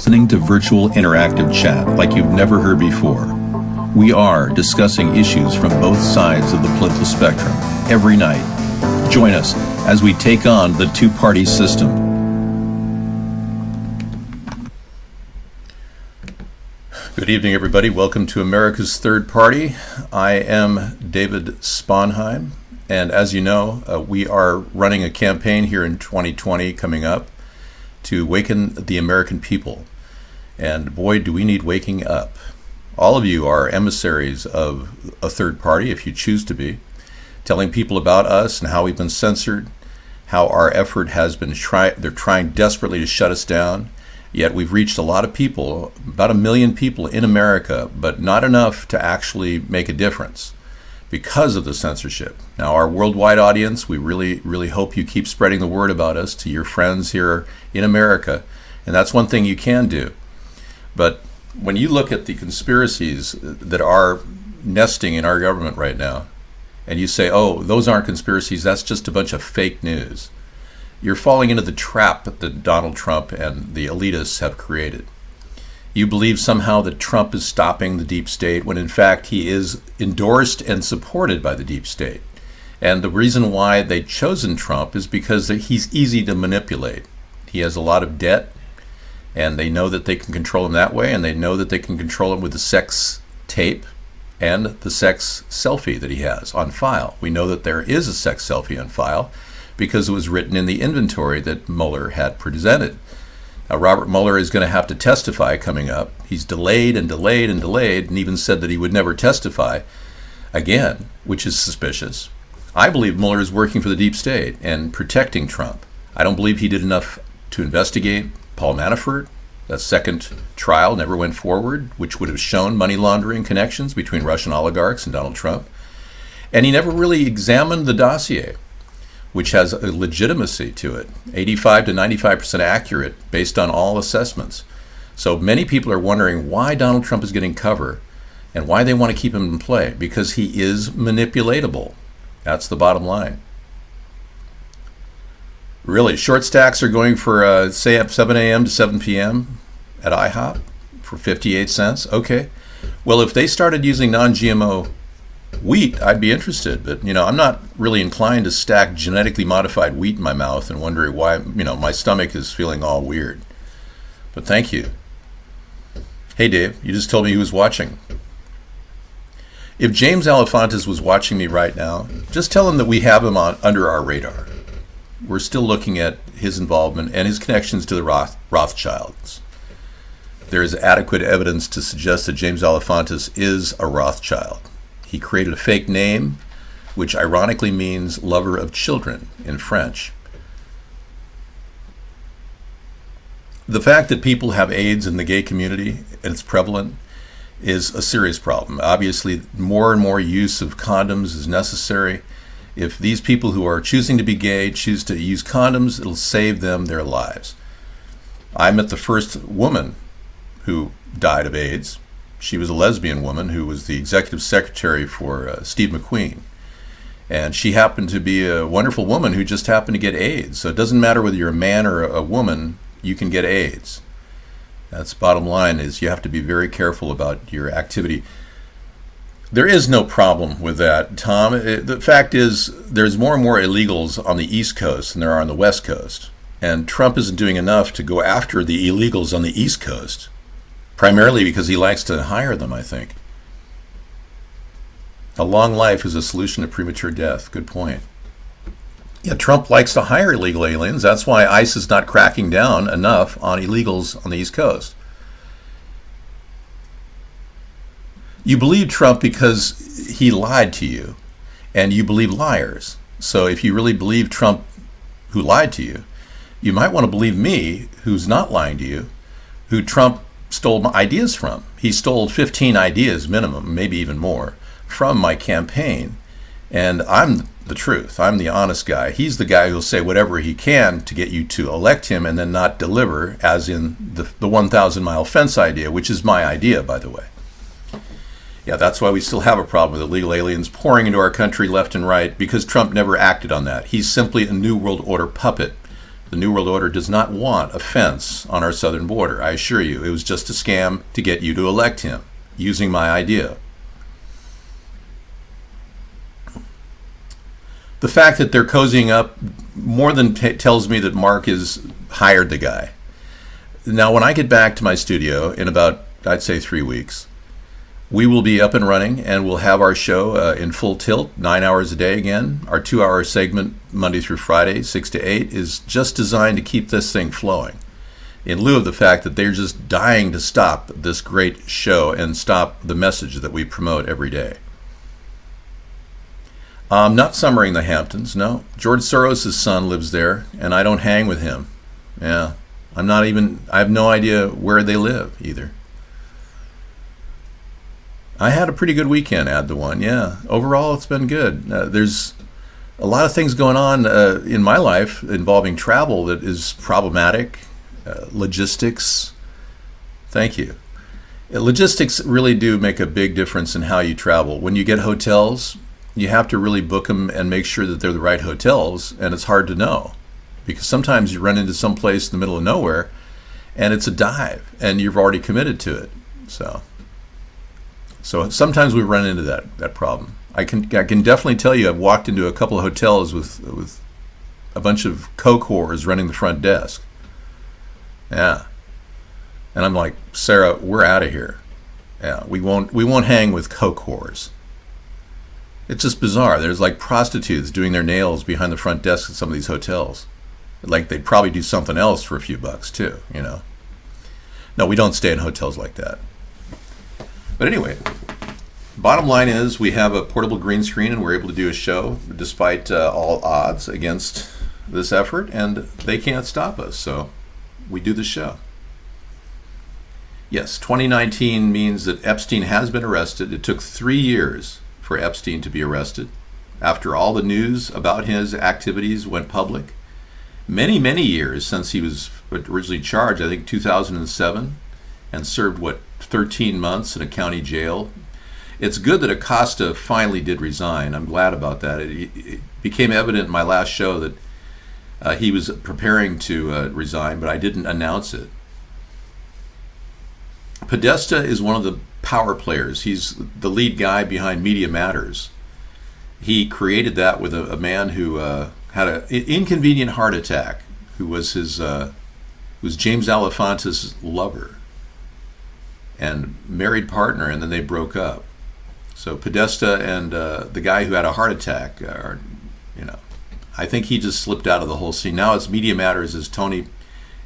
listening to virtual interactive chat like you've never heard before. We are discussing issues from both sides of the political spectrum every night. Join us as we take on the two-party system. Good evening, everybody. Welcome to America's Third Party. I am David Sponheim, and as you know, we are running a campaign here in 2020 coming up to waken the American people. And boy, do we need waking up. All of you are emissaries of a third party, if you choose to be, telling people about us and how we've been censored, how our effort has been they're trying desperately to shut us down. Yet we've reached a lot of people, about 1 million people in America, but not enough to actually make a difference because of the censorship. Now, our worldwide audience, we really hope you keep spreading the word about us to your friends here in America, and that's one thing you can do. But when you look at the conspiracies that are nesting in our government right now, and you say, oh, those aren't conspiracies, that's just a bunch of fake news, you're falling into the trap that Donald Trump and the elitists have created. You believe somehow that Trump is stopping the deep state when in fact he is endorsed and supported by the deep state. And the reason why they've chosen Trump is because he's easy to manipulate. He has a lot of debt, and they know that they can control him that way, and they know that they can control him with the sex tape and the sex selfie that he has on file. We know that there is a sex selfie on file because it was written in the inventory that Mueller had presented. Now, Robert Mueller is going to have to testify coming up. He's delayed and delayed and delayed, and even said that he would never testify again, which is suspicious. I believe Mueller is working for the deep state and protecting Trump. I don't believe he did enough to investigate Paul Manafort. That second trial never went forward, which would have shown money laundering connections between Russian oligarchs and Donald Trump. And he never really examined the dossier, which has a legitimacy to it, 85 to 95% accurate based on all assessments. So many people are wondering why Donald Trump is getting cover and why they want to keep him in play, because he is manipulatable. That's the bottom line. Really, short stacks are going for, say, up 7 a.m. to 7 p.m. at IHOP for 58 cents. Okay. Well, if they started using non-GMO wheat, I'd be interested, but I'm not really inclined to stack genetically modified wheat in my mouth and wondering why my stomach is feeling all weird. But thank you. Hey Dave, you just told me he was watching. If James Alefantis was watching me right now, just tell him that we have him under our radar. We're still looking at his involvement and his connections to the Rothschilds. There is adequate evidence to suggest that James Alefantis is a Rothschild. He created a fake name, which ironically means lover of children in French. The fact that people have AIDS in the gay community, and it's prevalent, is a serious problem. Obviously, more and more use of condoms is necessary. If these people who are choosing to be gay choose to use condoms, it'll save them their lives. I met the first woman who died of AIDS. She was a lesbian woman who was the executive secretary for Steve McQueen. And she happened to be a wonderful woman who just happened to get AIDS. So it doesn't matter whether you're a man or a woman, you can get AIDS. That's the bottom line, is you have to be very careful about your activity. There is no problem with that, Tom. The fact is, there's more and more illegals on the East Coast than there are on the West Coast. And Trump isn't doing enough to go after the illegals on the East Coast. Primarily because he likes to hire them, I think. A long life is a solution to premature death. Good point. Yeah, Trump likes to hire illegal aliens. That's why ICE is not cracking down enough on illegals on the East Coast. You believe Trump because he lied to you, and you believe liars. So if you really believe Trump who lied to you, you might want to believe me, who's not lying to you, who Trump stole my ideas from. He stole 15 ideas minimum, maybe even more, from my campaign. And I'm the truth. I'm the honest guy. He's the guy who'll say whatever he can to get you to elect him and then not deliver, as in the 1,000-mile fence idea, which is my idea, by the way. Yeah, that's why we still have a problem with illegal aliens pouring into our country left and right, because Trump never acted on that. He's simply a New World Order puppet The New World Order does not want a fence on our southern border. I assure you, it was just a scam to get you to elect him, using my idea. The fact that they're cozying up more than tells me that Mark has hired the guy. Now, when I get back to my studio in about, I'd say, 3 weeks, we will be up and running, and we'll have our show in full tilt, 9 hours a day again. Our 2-hour segment, Monday through Friday, 6 to 8, is just designed to keep this thing flowing, in lieu of the fact that they're just dying to stop this great show and stop the message that we promote every day. I'm not summaring the Hamptons, no. George Soros' son lives there, and I don't hang with him. Yeah, I have no idea where they live either. I had a pretty good weekend, add the one, yeah. Overall, it's been good. There's a lot of things going on in my life involving travel that is problematic. Logistics, thank you. Logistics really do make a big difference in how you travel. When you get hotels, you have to really book them and make sure that they're the right hotels, and it's hard to know. Because sometimes you run into some place in the middle of nowhere, and it's a dive, and you've already committed to it. So sometimes we run into that problem. I can definitely tell you I've walked into a couple of hotels with a bunch of coke whores running the front desk. Yeah. And I'm like, Sarah, we're out of here. Yeah, we won't hang with coke whores. It's just bizarre. There's like prostitutes doing their nails behind the front desk at some of these hotels. Like they'd probably do something else for a few bucks too, you know. No, we don't stay in hotels like that. But anyway, bottom line is we have a portable green screen and we're able to do a show despite all odds against this effort, and they can't stop us, so we do the show. Yes, 2019 means that Epstein has been arrested. It took 3 years for Epstein to be arrested after all the news about his activities went public. Many, many years since he was originally charged, I think 2007, and served, 13 months in a county jail. It's good that Acosta finally did resign. I'm glad about that. It became evident in my last show that he was preparing to resign, but I didn't announce it. Podesta is one of the power players. He's the lead guy behind Media Matters. He created that with a man who had an inconvenient heart attack, who was James Alefantis' lover and married partner, and then they broke up. So Podesta and the guy who had a heart attack are, I think he just slipped out of the whole scene. Now it's Media Matters is Tony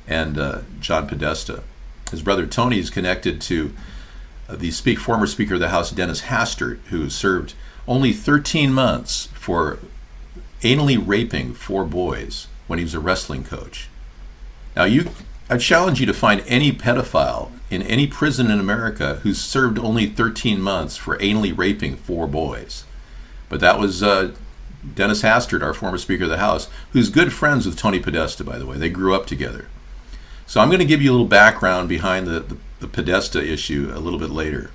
and John Podesta. His brother Tony is connected to the former Speaker of the House, Dennis Hastert, who served only 13 months for anally raping 4 boys when he was a wrestling coach. Now I challenge you to find any pedophile in any prison in America who's served only 13 months for anally raping 4 boys. But that was Dennis Hastert, our former Speaker of the House, who's good friends with Tony Podesta, by the way. They grew up together. So I'm going to give you a little background behind the Podesta issue a little bit later.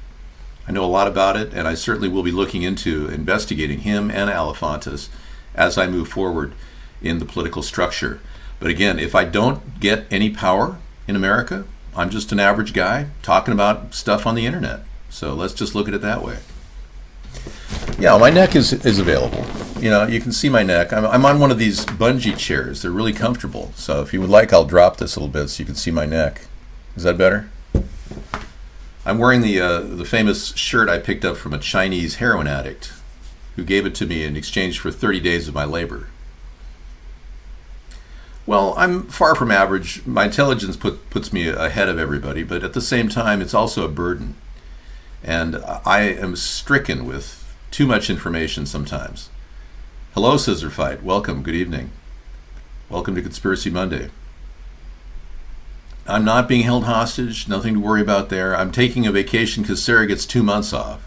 I know a lot about it, and I certainly will be looking into investigating him and Alefantis as I move forward in the political structure. But again, if I don't get any power in America, I'm just an average guy talking about stuff on the internet. So let's just look at it that way. Yeah, my neck is available. You can see my neck. I'm on one of these bungee chairs. They're really comfortable. So if you would like, I'll drop this a little bit so you can see my neck. Is that better? I'm wearing the famous shirt I picked up from a Chinese heroin addict who gave it to me in exchange for 30 days of my labor. Well, I'm far from average. My intelligence puts me ahead of everybody, but at the same time, it's also a burden. And I am stricken with too much information sometimes. Hello, Scissor Fight. Welcome. Good evening. Welcome to Conspiracy Monday. I'm not being held hostage. Nothing to worry about there. I'm taking a vacation because Sarah gets 2 months off.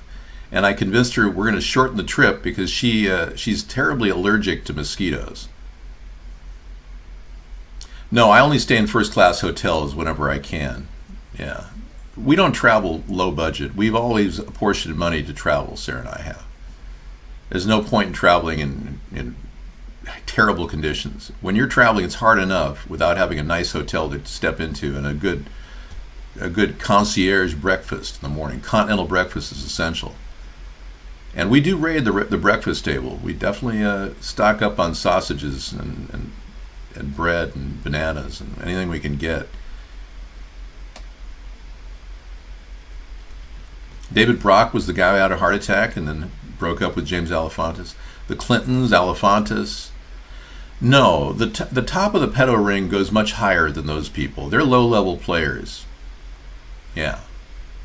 And I convinced her we're going to shorten the trip because she's terribly allergic to mosquitoes. No, I only stay in first-class hotels whenever I can. Yeah. We don't travel low budget. We've always apportioned money to travel, Sarah and I have. There's no point in traveling in terrible conditions. When you're traveling, it's hard enough without having a nice hotel to step into and a good concierge breakfast in the morning. Continental breakfast is essential. And we do raid the breakfast table. We definitely stock up on sausages and bread and bananas and anything we can get. David Brock was the guy who had a heart attack and then broke up with James Alefantis. The Clintons, Alefantis. No, the top of the pedo ring goes much higher than those people. They're low-level players. Yeah.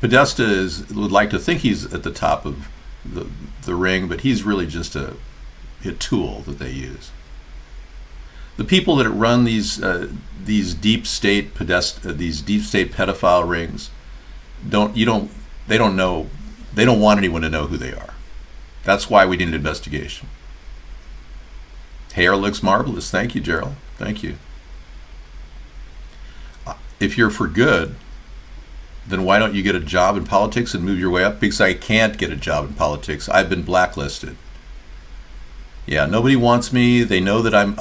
Podesta would like to think he's at the top of the ring, but he's really just a tool that they use. The people that run these deep state pedophile rings they don't want anyone to know who they are. That's why we need an investigation. Hair looks marvelous. Thank you, Gerald. Thank you. If you're for good, then why don't you get a job in politics and move your way up? Because I can't get a job in politics. I've been blacklisted. Yeah, nobody wants me. They know that I'm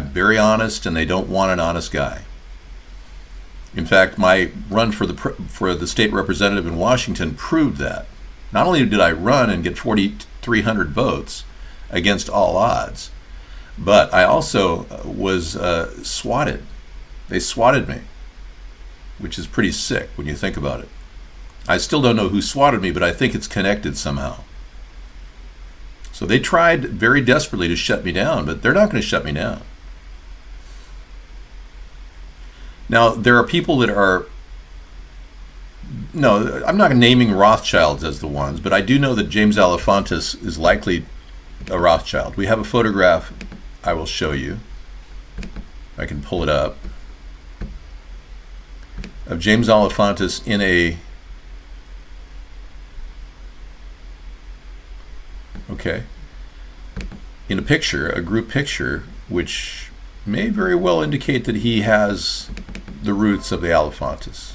very honest, and they don't want an honest guy. In fact, my run for the state representative in Washington proved that. Not only did I run and get 4,300 votes against all odds, but I also was swatted. They swatted me, which is pretty sick when you think about it. I still don't know who swatted me, but I think it's connected somehow. So they tried very desperately to shut me down, but they're not going to shut me down. Now, there are people that are... No, I'm not naming Rothschilds as the ones, but I do know that James Alefantis is likely a Rothschild. We have a photograph I will show you. I can pull it up. Of James Alefantis in a... Okay. In a picture, a group picture, which may very well indicate that he has the roots of the Alefantis.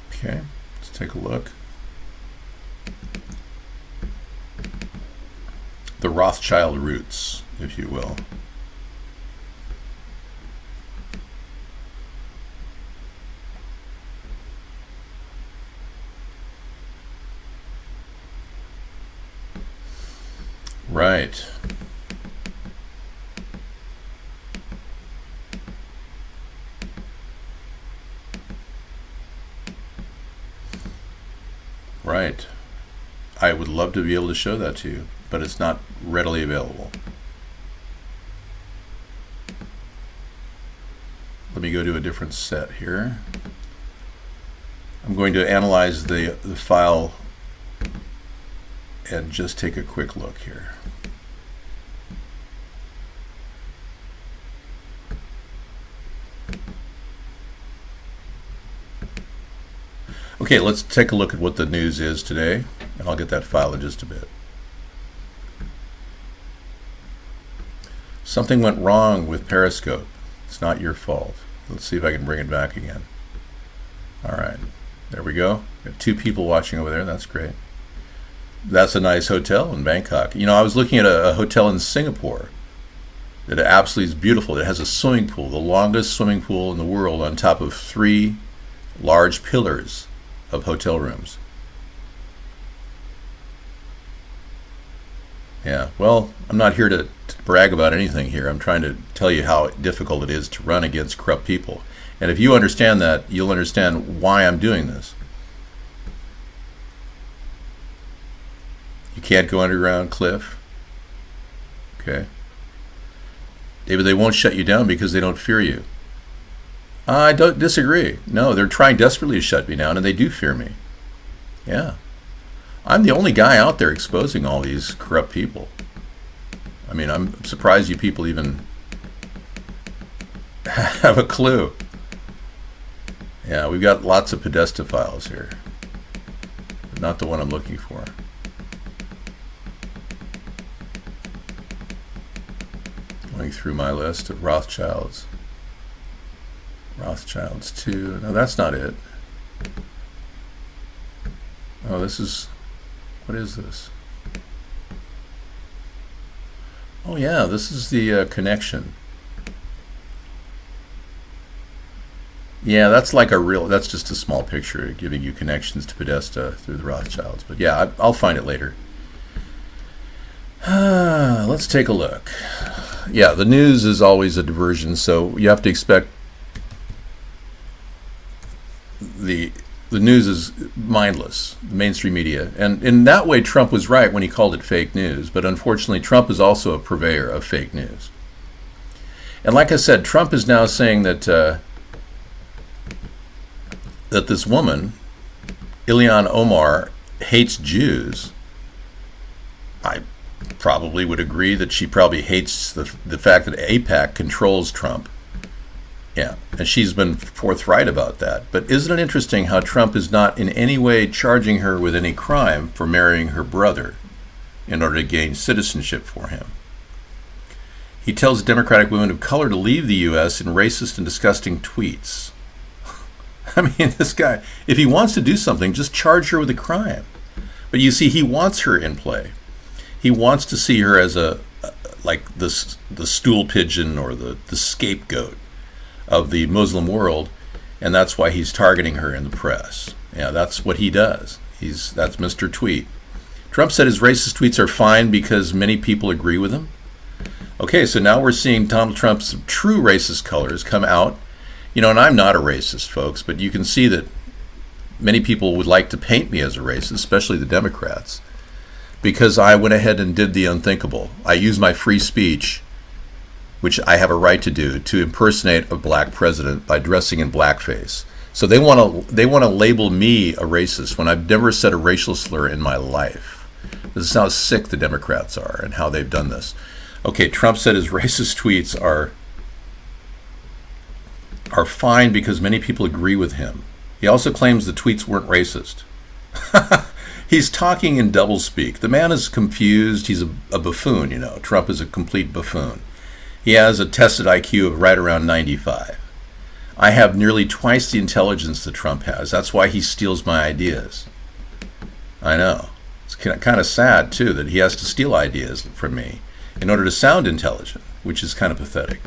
Okay, let's take a look. The Rothschild roots, if you will. Right. Right. I would love to be able to show that to you, but it's not readily available. Let me go to a different set here. I'm going to analyze the file and just take a quick look here. Okay, let's take a look at what the news is today, and I'll get that file in just a bit. Something went wrong with Periscope. It's not your fault. Let's see if I can bring it back again. All right, there we go. Got 2 people watching over there. That's great. That's a nice hotel in Bangkok. You know, I was looking at a hotel in Singapore that absolutely is beautiful. It has a swimming pool, the longest swimming pool in the world, on top of 3 large pillars of hotel rooms. Yeah, well, I'm not here to brag about anything here. I'm trying to tell you how difficult it is to run against corrupt people. And if you understand that, you'll understand why I'm doing this. You can't go underground, Cliff. Okay. David, they won't shut you down because they don't fear you. I don't disagree. No, they're trying desperately to shut me down, and they do fear me. Yeah. I'm the only guy out there exposing all these corrupt people. I mean, I'm surprised you people even have a clue. Yeah, we've got lots of Podesta files here, but not the one I'm looking for. Going through my list of Rothschilds. Rothschilds 2. No, that's not it. Oh, this is... What is this? Oh yeah, this is the connection. Yeah, that's like a real. That's just a small picture giving you connections to Podesta through the Rothschilds. But yeah, I'll find it later. Let's take a look. Yeah, the news is always a diversion, so you have to expect the the news is mindless, the mainstream media. And in that way, Trump was right when he called it fake news. But unfortunately, Trump is also a purveyor of fake news. And like I said, Trump is now saying that that this woman, Ilhan Omar, hates Jews. I probably would agree that she probably hates the fact that AIPAC controls Trump. Yeah, and she's been forthright about that. But isn't it interesting how Trump is not in any way charging her with any crime for marrying her brother in order to gain citizenship for him? He tells Democratic women of color to leave the U.S. in racist and disgusting tweets. I mean, this guy, if he wants to do something, just charge her with a crime. But you see, he wants her in play. He wants to see her as like the stool pigeon or the scapegoat of the Muslim world, and that's why he's targeting her in the press. Yeah, that's what he does. That's Mr. Tweet. Trump said his racist tweets are fine because many people agree with him. Okay, so now we're seeing Donald Trump's true racist colors come out. You know, and I'm not a racist, folks, but you can see that many people would like to paint me as a racist, especially the Democrats, because I went ahead and did the unthinkable. I used my free speech, which I have a right to do, to impersonate a black president by dressing in blackface. So they want to label me a racist when I've never said a racial slur in my life. This is how sick the Democrats are and how they've done this. Okay, Trump said his racist tweets are fine because many people agree with him. He also claims the tweets weren't racist. He's talking in doublespeak. The man is confused. He's a buffoon, you know. Trump is a complete buffoon. He has a tested IQ of right around 95. I have nearly twice the intelligence that Trump has. That's why he steals my ideas. I know. It's kind of sad, too, that he has to steal ideas from me in order to sound intelligent, which is kind of pathetic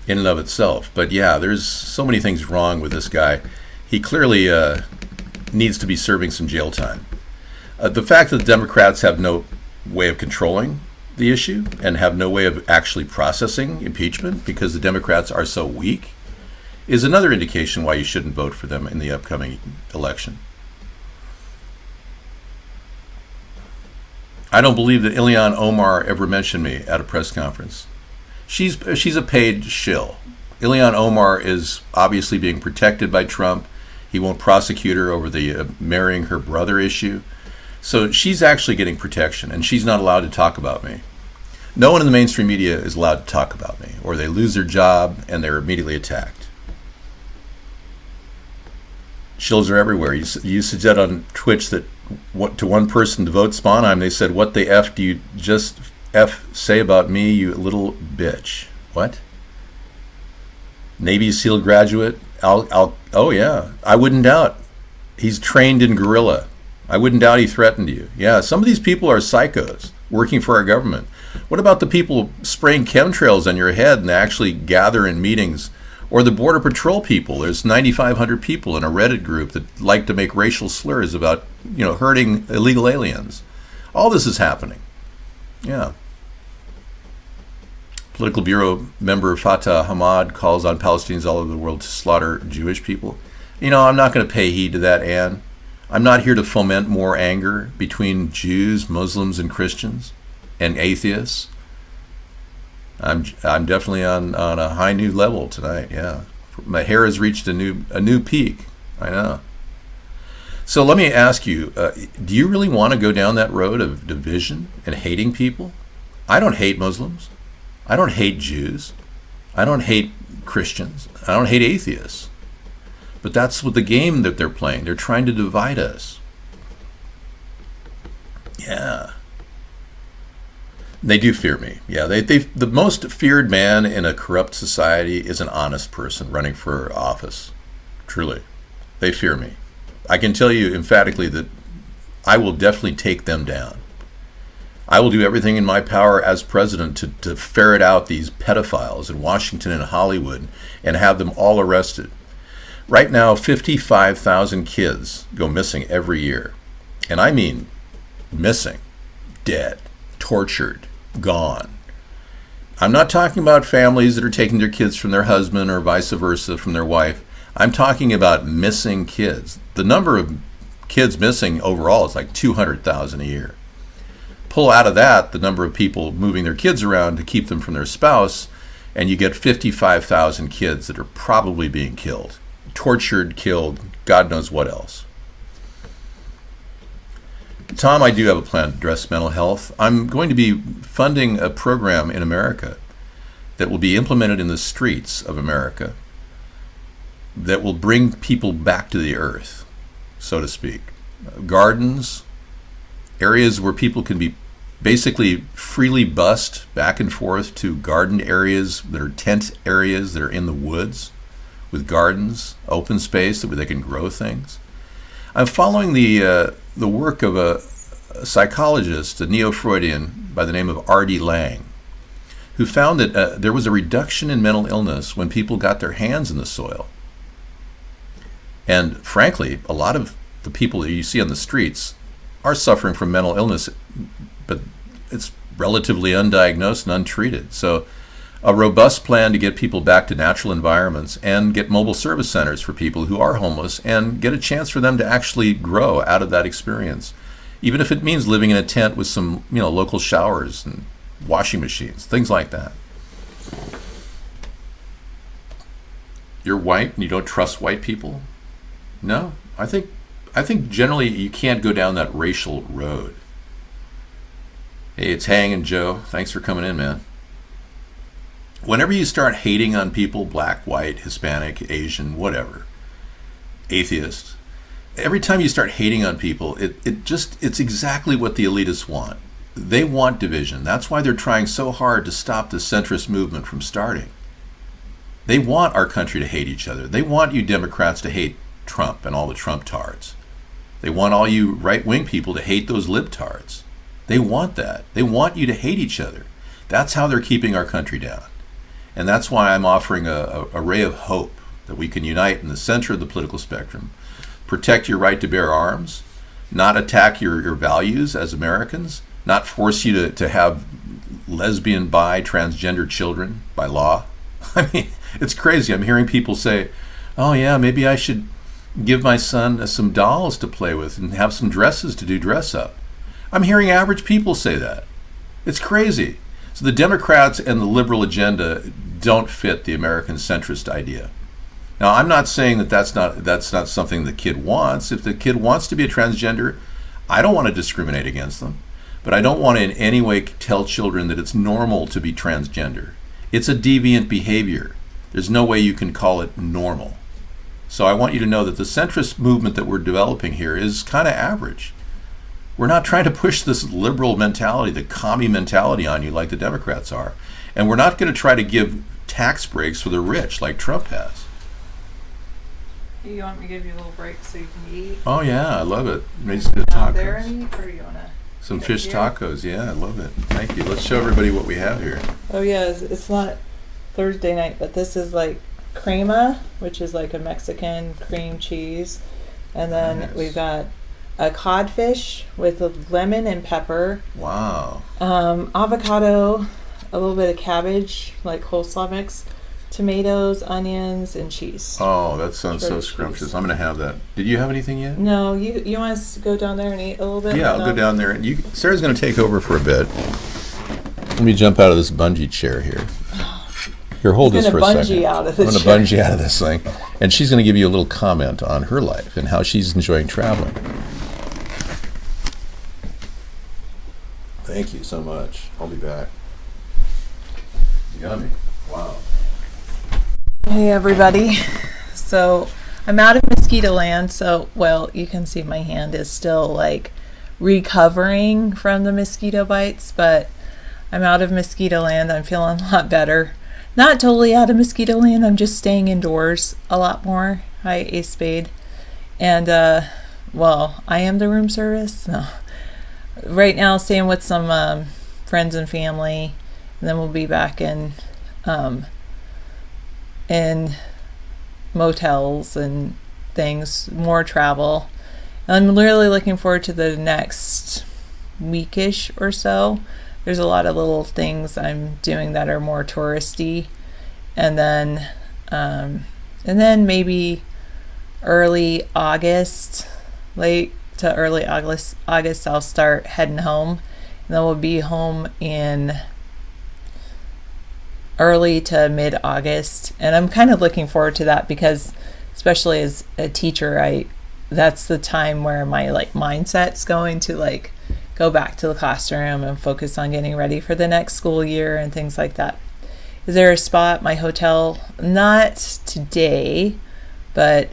in and of itself. But yeah, there's so many things wrong with this guy. He clearly needs to be serving some jail time. The fact that the Democrats have no way of controlling the issue and have no way of actually processing impeachment because the Democrats are so weak is another indication why you shouldn't vote for them in the upcoming election. I don't believe that Ilhan Omar ever mentioned me at a press conference. She's a paid shill. Ilhan Omar is obviously being protected by Trump. He won't prosecute her over the marrying her brother issue. So she's actually getting protection, and she's not allowed to talk about me. No one in the mainstream media is allowed to talk about me, or they lose their job and they're immediately attacked. Shills are everywhere. You said on Twitch that to one person to vote Sponheim, they said, "What the F do you just say about me, you little bitch?" What? Navy SEAL graduate? Oh yeah, I wouldn't doubt. He's trained in guerrilla. I wouldn't doubt he threatened you. Yeah, some of these people are psychos working for our government. What about the people spraying chemtrails on your head and they actually gather in meetings? Or the Border Patrol people. There's 9,500 people in a Reddit group that like to make racial slurs about, hurting illegal aliens. All this is happening. Yeah. Political Bureau member Fatah Hamad calls on Palestinians all over the world to slaughter Jewish people. I'm not going to pay heed to that, Ann. I'm not here to foment more anger between Jews, Muslims, and Christians, and atheists. I'm definitely on a high new level tonight. Yeah, my hair has reached a new peak. I know. So let me ask you: do you really want to go down that road of division and hating people? I don't hate Muslims. I don't hate Jews. I don't hate Christians. I don't hate atheists. But that's what the game that they're playing. They're trying to divide us. Yeah. They do fear me. Yeah, the most feared man in a corrupt society is an honest person running for office. Truly. They fear me. I can tell you emphatically that I will definitely take them down. I will do everything in my power as president to ferret out these pedophiles in Washington and Hollywood and have them all arrested. Right now, 55,000 kids go missing every year. And I mean missing, dead, tortured, gone. I'm not talking about families that are taking their kids from their husband or vice versa from their wife. I'm talking about missing kids. The number of kids missing overall is like 200,000 a year. Pull out of that the number of people moving their kids around to keep them from their spouse, and you get 55,000 kids that are probably being killed, tortured, killed, God knows what else. Tom, I do have a plan to address mental health. I'm going to be funding a program in America that will be implemented in the streets of America that will bring people back to the earth, so to speak. Gardens, areas where people can be basically freely bused back and forth to garden areas that are tent areas that are in the woods with gardens, open space where they can grow things. I'm following the work of a psychologist, a neo-Freudian by the name of R.D. Laing, who found that there was a reduction in mental illness when people got their hands in the soil. And frankly, a lot of the people that you see on the streets are suffering from mental illness, but it's relatively undiagnosed and untreated. So a robust plan to get people back to natural environments and get mobile service centers for people who are homeless and get a chance for them to actually grow out of that experience, even if it means living in a tent with some local showers and washing machines, things like that. You're white and you don't trust white people? No, I think generally you can't go down that racial road. Hey, it's Hanging Joe. Thanks for coming in, man. Whenever you start hating on people, black, white, Hispanic, Asian, whatever, atheist, every time you start hating on people, it's exactly what the elitists want. They want division. That's why they're trying so hard to stop the centrist movement from starting. They want our country to hate each other. They want you Democrats to hate Trump and all the Trump-tards. They want all you right-wing people to hate those libtards. They want that. They want you to hate each other. That's how they're keeping our country down. And that's why I'm offering a ray of hope that we can unite in the center of the political spectrum, protect your right to bear arms, not attack your values as Americans, not force you to have lesbian, bi, transgender children by law. I mean, it's crazy. I'm hearing people say, oh yeah, maybe I should give my son some dolls to play with and have some dresses to do dress up. I'm hearing average people say that. It's crazy. So the Democrats and the liberal agenda don't fit the American centrist idea. Now, I'm not saying that that's not something the kid wants. If the kid wants to be a transgender, I don't want to discriminate against them. But I don't want to in any way tell children that it's normal to be transgender. It's a deviant behavior. There's no way you can call it normal. So I want you to know that the centrist movement that we're developing here is kind of average. We're not trying to push this liberal mentality, the commie mentality on you like the Democrats are. And we're not going to try to give tax breaks for the rich like Trump has. You want me to give you a little break so you can eat? Oh yeah, I love it. Maybe some tacos. Out there and eat, or you want to? Some fish tacos, yeah, I love it. Thank you. Let's show everybody what we have here. Oh yeah, it's not Thursday night, but this is like crema, which is like a Mexican cream cheese. And then we've got a codfish with a lemon and pepper. Wow. Avocado, a little bit of cabbage, like coleslaw mix, tomatoes, onions, and cheese. Oh, that sounds so scrumptious. Cheese. I'm going to have that. Did you have anything yet? No. You want us to go down there and eat a little bit? Yeah, I'll go down there. And Sarah's going to take over for a bit. Let me jump out of this bungee chair here. Here, hold this for a second. I'm going to bungee out of this thing. And she's going to give you a little comment on her life and how she's enjoying traveling. Thank you so much. I'll be back. Yummy. Wow. Hey everybody. So I'm out of mosquito land. So, well, you can see my hand is still like recovering from the mosquito bites, but I'm out of mosquito land. I'm feeling a lot better. Not totally out of mosquito land. I'm just staying indoors a lot more. Hi, Ace Spade. And, well, I am the room service. No. right now staying with some friends and family, and then we'll be back in motels and things, more travel. I'm really looking forward to the next weekish or so. There's a lot of little things I'm doing that are more touristy, and then maybe early August, late to early August, I'll start heading home, and then we'll be home in early to mid-August, and I'm kind of looking forward to that because, especially as a teacher, that's the time where my like mindset's going to like go back to the classroom and focus on getting ready for the next school year and things like that. Is there a spot at my hotel? Not today, but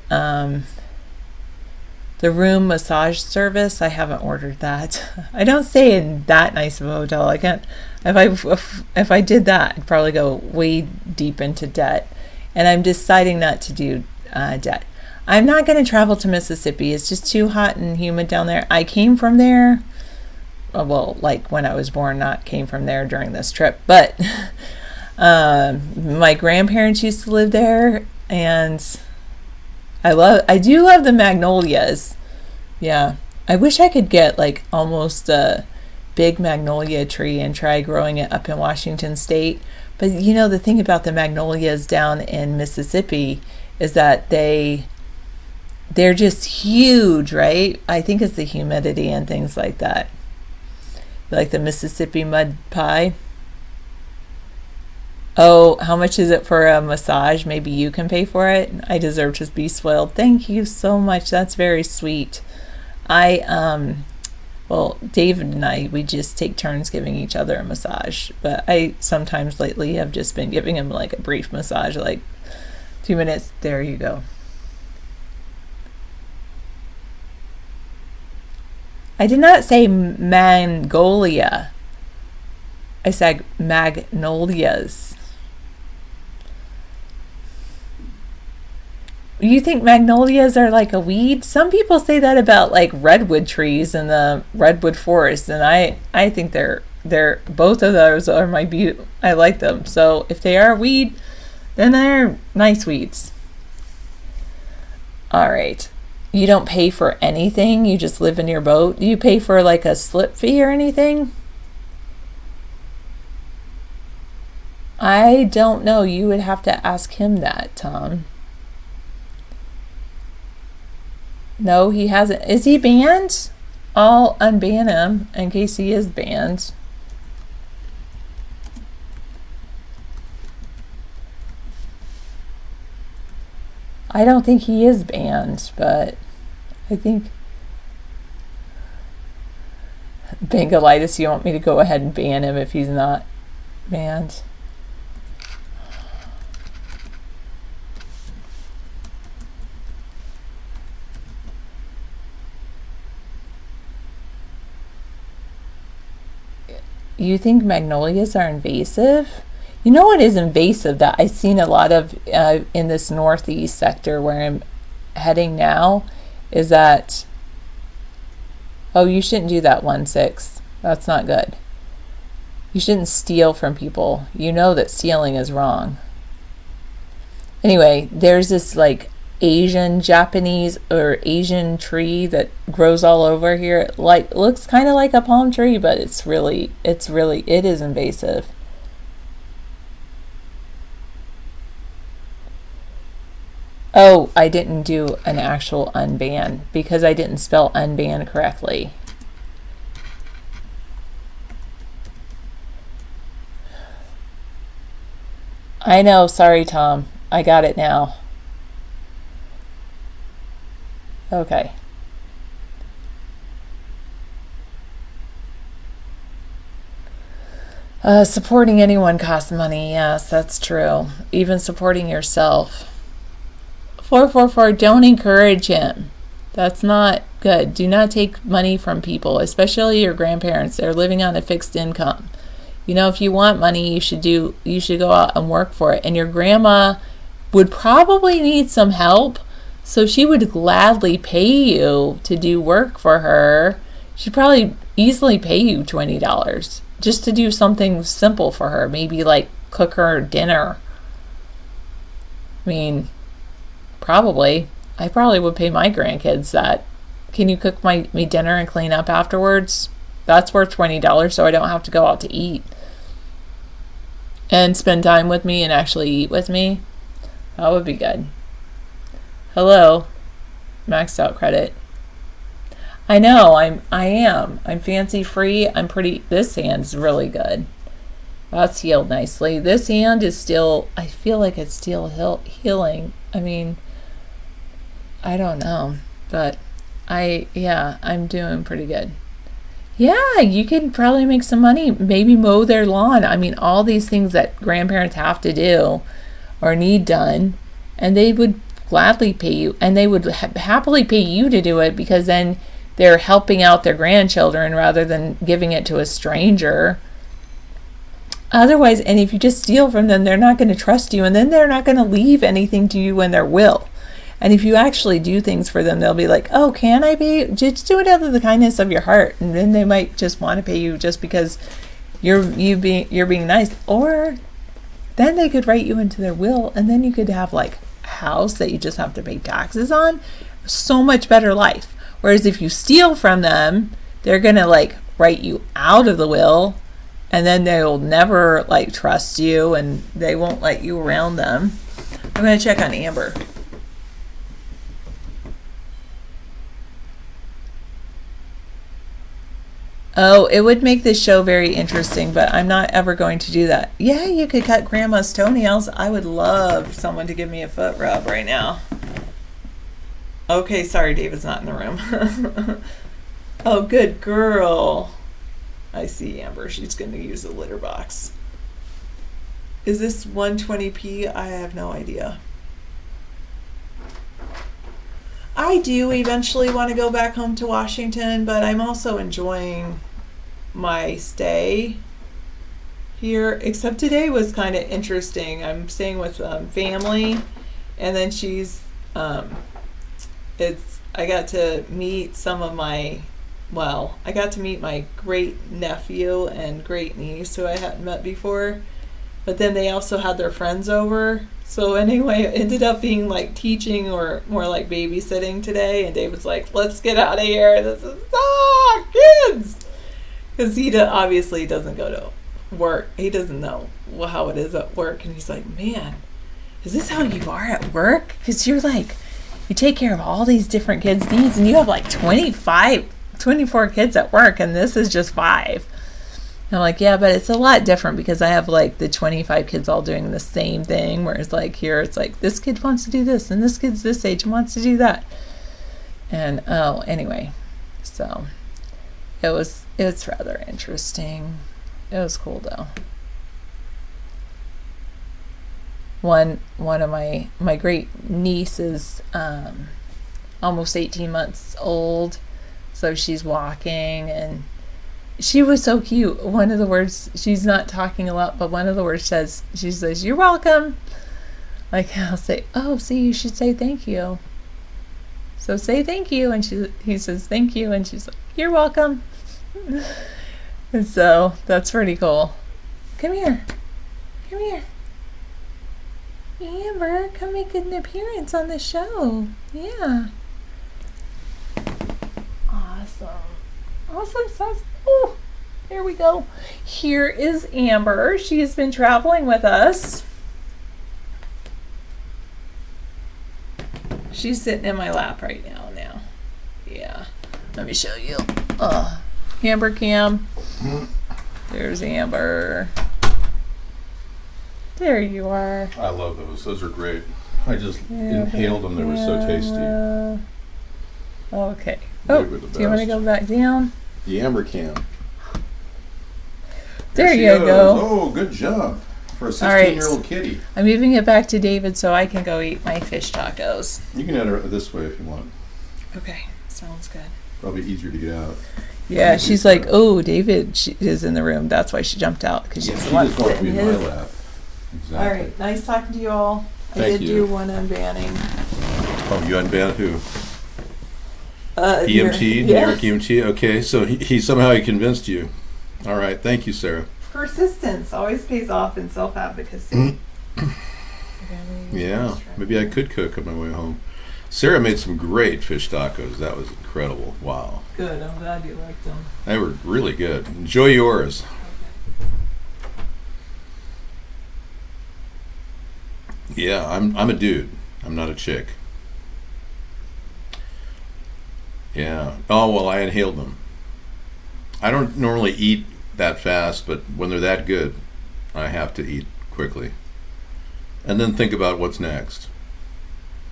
the room massage service, I haven't ordered that. I don't stay in that nice of a hotel. I can't. If I did that, I'd probably go way deep into debt, and I'm deciding not to do debt. I'm not going to travel to Mississippi. It's just too hot and humid down there. I came from there. Well, like when I was born, not came from there during this trip, but my grandparents used to live there, and I do love the magnolias. Yeah, I wish I could get like almost a big magnolia tree and try growing it up in Washington State. But you know, the thing about the magnolias down in Mississippi is that they're just huge, right? I think it's the humidity and things like that. Like the Mississippi mud pie. Oh, how much is it for a massage? Maybe you can pay for it. I deserve to be spoiled. Thank you so much. That's very sweet. Well, David and I, we just take turns giving each other a massage. But I sometimes lately have just been giving him like a brief massage, like 2 minutes. There you go. I did not say Mongolia. I said magnolias. You think magnolias are like a weed? Some people say that about like redwood trees in the redwood forest, and I think they're both of those are my beauty. I like them. So if they are a weed, then they're nice weeds. All right. You don't pay for anything. You just live in your boat. Do you pay for like a slip fee or anything? I don't know. You would have to ask him that, Tom. No, he hasn't. Is he banned? I'll unban him in case he is banned. I don't think he is banned, but I think Bangalitis, you want me to go ahead and ban him if he's not banned? You think magnolias are invasive? You know what is invasive that I've seen a lot of in this northeast sector where I'm heading now is that, oh, you shouldn't do that, 1-6. That's not good. You shouldn't steal from people. You know that stealing is wrong. Anyway, there's this like Asian Japanese or Asian tree that grows all over here. It like looks kind of like a palm tree, but it is invasive. Oh, I didn't do an actual unban because I didn't spell unban correctly. I know, sorry Tom. I got it now. Okay. Supporting anyone costs money. Yes, that's true. Even supporting yourself. 444, don't encourage him. That's not good. Do not take money from people, especially your grandparents. They're living on a fixed income. You know, if you want money, you should go out and work for it. And your grandma would probably need some help, so she would gladly pay you to do work for her. She'd probably easily pay you $20 just to do something simple for her. Maybe like cook her dinner. I mean, I probably would pay my grandkids that. Can you cook me dinner and clean up afterwards? That's worth $20, so I don't have to go out to eat. And spend time with me and actually eat with me. That would be good. Hello. Maxed out credit. I know, I am. I'm fancy free. I'm pretty, this hand's really good. That's healed nicely. This hand is still, I feel like it's still healing. I mean, I don't know, but I'm doing pretty good. Yeah, you could probably make some money, maybe mow their lawn. I mean, all these things that grandparents have to do or need done, and they would gladly pay you, and they would happily pay you to do it, because then they're helping out their grandchildren rather than giving it to a stranger. Otherwise, and if you just steal from them, they're not going to trust you, and then they're not going to leave anything to you in their will. And if you actually do things for them, they'll be like, oh, can I pay you? Just do it out of the kindness of your heart. And then they might just want to pay you just because you're being nice. Or then they could write you into their will, and then you could have like a house that you just have to pay taxes on. So much better life. Whereas if you steal from them, they're going to like write you out of the will, and then they'll never like trust you, and they won't let you around them. I'm going to check on Amber. Oh, it would make this show very interesting, but I'm not ever going to do that. Yeah, you could cut grandma's toenails. I would love someone to give me a foot rub right now. Okay, sorry, David's not in the room. Oh, good girl. I see Amber. She's going to use the litter box. Is this 120p? I have no idea. I do eventually want to go back home to Washington, but I'm also enjoying my stay here, except today was kind of interesting. I'm staying with family, and then I got to meet I got to meet my great nephew and great niece who I hadn't met before, but then they also had their friends over. So anyway, it ended up being like teaching or more like babysitting today, and David's like, let's get out of here. This is kids. Because he obviously doesn't go to work. He doesn't know how it is at work. And he's like, man, is this how you are at work? Because you're like, you take care of all these different kids' needs, and you have like 24 kids at work, and this is just 5. I'm like, yeah, but it's a lot different because I have like the 25 kids all doing the same thing, whereas like here it's like this kid wants to do this, and this kid's this age and wants to do that. And anyway, so it's rather interesting. It was cool though. One of my great niece is almost 18 months old, so she's walking, and she was so cute. One of the words, she's not talking a lot, but one of the words she says, you're welcome. Like, I'll say, oh, see, you should say thank you. So say thank you. And he says thank you. And she's like, you're welcome. And so that's pretty cool. Come here. Amber, come make an appearance on the show. Yeah. Awesome sauce. Oh, there we go. Here is Amber. She has been traveling with us. She's sitting in my lap right now. Yeah. Let me show you. Amber cam. There's Amber. There you are. I love those. Those are great. I just inhaled them. They were so tasty. Okay. Oh, do you want to go back down? The Amber cam. There you go. Oh, good job. For a 16-year-old kitty. I'm moving it back to David so I can go eat my fish tacos. You can enter it this way if you want. Okay, sounds good. Probably easier to get out. Yeah, she's like, oh, David is in the room. That's why she jumped out, because she's the one sitting in his lap. Exactly. All right, nice talking to you all. I did do one unbanning. Oh, you unbanned who? EMT, New York EMT. Okay, so he somehow convinced you. All right, thank you, Sarah. Persistence always pays off in self-advocacy. Yeah, maybe I could cook on my way home. Sarah made some great fish tacos. That was incredible. Wow. Good. I'm glad you liked them. They were really good. Enjoy yours. Yeah, I'm a dude. I'm not a chick. Yeah. Oh, well, I inhaled them. I don't normally eat that fast, but when they're that good, I have to eat quickly. And then think about what's next.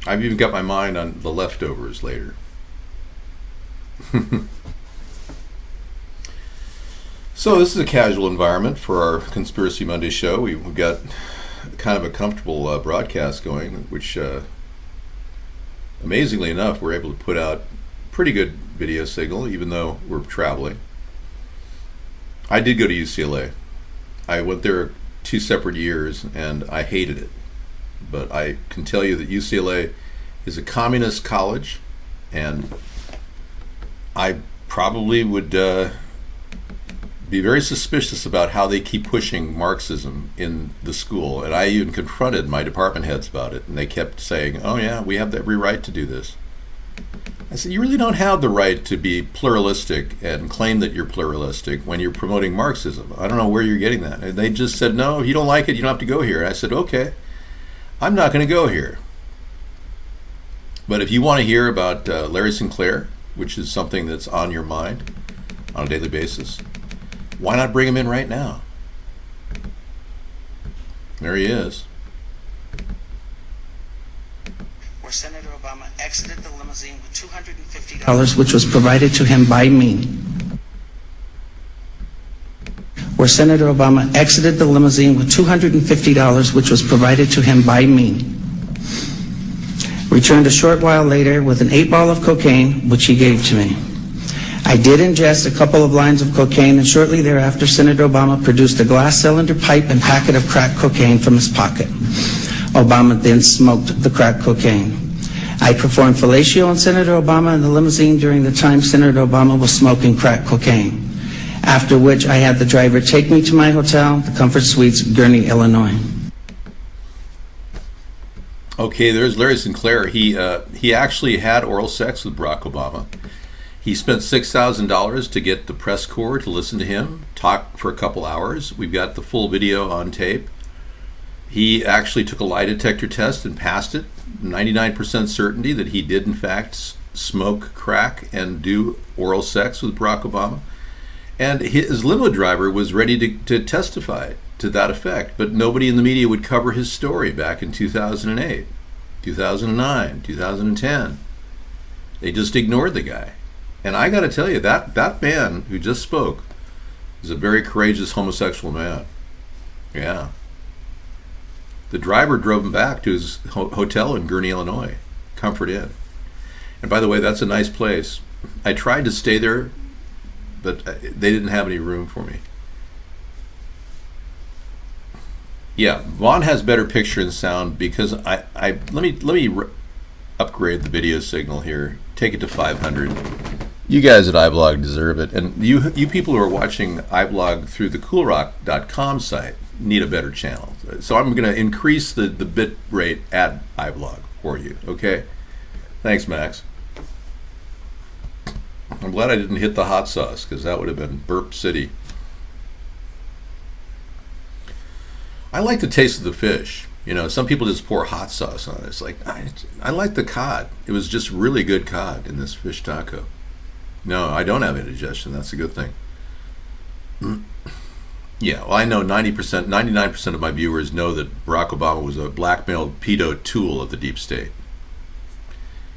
I've even got my mind on the leftovers later. So this is a casual environment for our Conspiracy Monday show. We've got kind of a comfortable broadcast going, which amazingly enough, we're able to put out pretty good video signal, even though we're traveling. I did go to UCLA. I went there 2 separate years, and I hated it. But I can tell you that UCLA is a communist college, and I probably would be very suspicious about how they keep pushing Marxism in the school. And I even confronted my department heads about it, and they kept saying, oh yeah, we have every right to do this. I said, you really don't have the right to be pluralistic and claim that you're pluralistic when you're promoting Marxism. I don't know where you're getting that. And they just said, no, if you don't like it, you don't have to go here. And I said, okay, I'm not going to go here. But if you want to hear about Larry Sinclair, which is something that's on your mind on a daily basis, why not bring him in right now? There he is. Where Senator Obama exited the limousine with $250, which was provided to him by me. Where Senator Obama exited the limousine with $250, which was provided to him by me. Returned a short while later with an 8-ball of cocaine, which he gave to me. I did ingest a couple of lines of cocaine, and shortly thereafter, Senator Obama produced a glass cylinder pipe and packet of crack cocaine from his pocket. Obama then smoked the crack cocaine. I performed fellatio on Senator Obama in the limousine during the time Senator Obama was smoking crack cocaine, after which I had the driver take me to my hotel, the Comfort Suites, Gurnee, Illinois. Okay, there's Larry Sinclair. He actually had oral sex with Barack Obama. He spent $6,000 to get the press corps to listen to him talk for a couple hours. We've got the full video on tape. He actually took a lie detector test and passed it. 99% certainty that he did in fact smoke crack and do oral sex with Barack Obama. And his limo driver was ready to testify to that effect, but nobody in the media would cover his story back in 2008, 2009, 2010. They just ignored the guy. And I got to tell you, that man who just spoke is a very courageous homosexual man. Yeah. The driver drove him back to his hotel in Gurnee, Illinois, Comfort Inn. And by the way, that's a nice place. I tried to stay there, but they didn't have any room for me. Yeah, Vaughn has better picture and sound because let me upgrade the video signal here. Take it to 500. You guys at iBlog deserve it, and you people who are watching iBlog through the coolrock.com site need a better channel. So I'm going to increase the bit rate at iBlog for you. Okay, thanks, Max. I'm glad I didn't hit the hot sauce because that would have been Burp City. I like the taste of the fish. You know, some people just pour hot sauce on it. It's like, I like the cod. It was just really good cod in this fish taco. No, I don't have indigestion. That's a good thing. Yeah, well, I know 99% of my viewers know that Barack Obama was a blackmailed pedo tool of the deep state.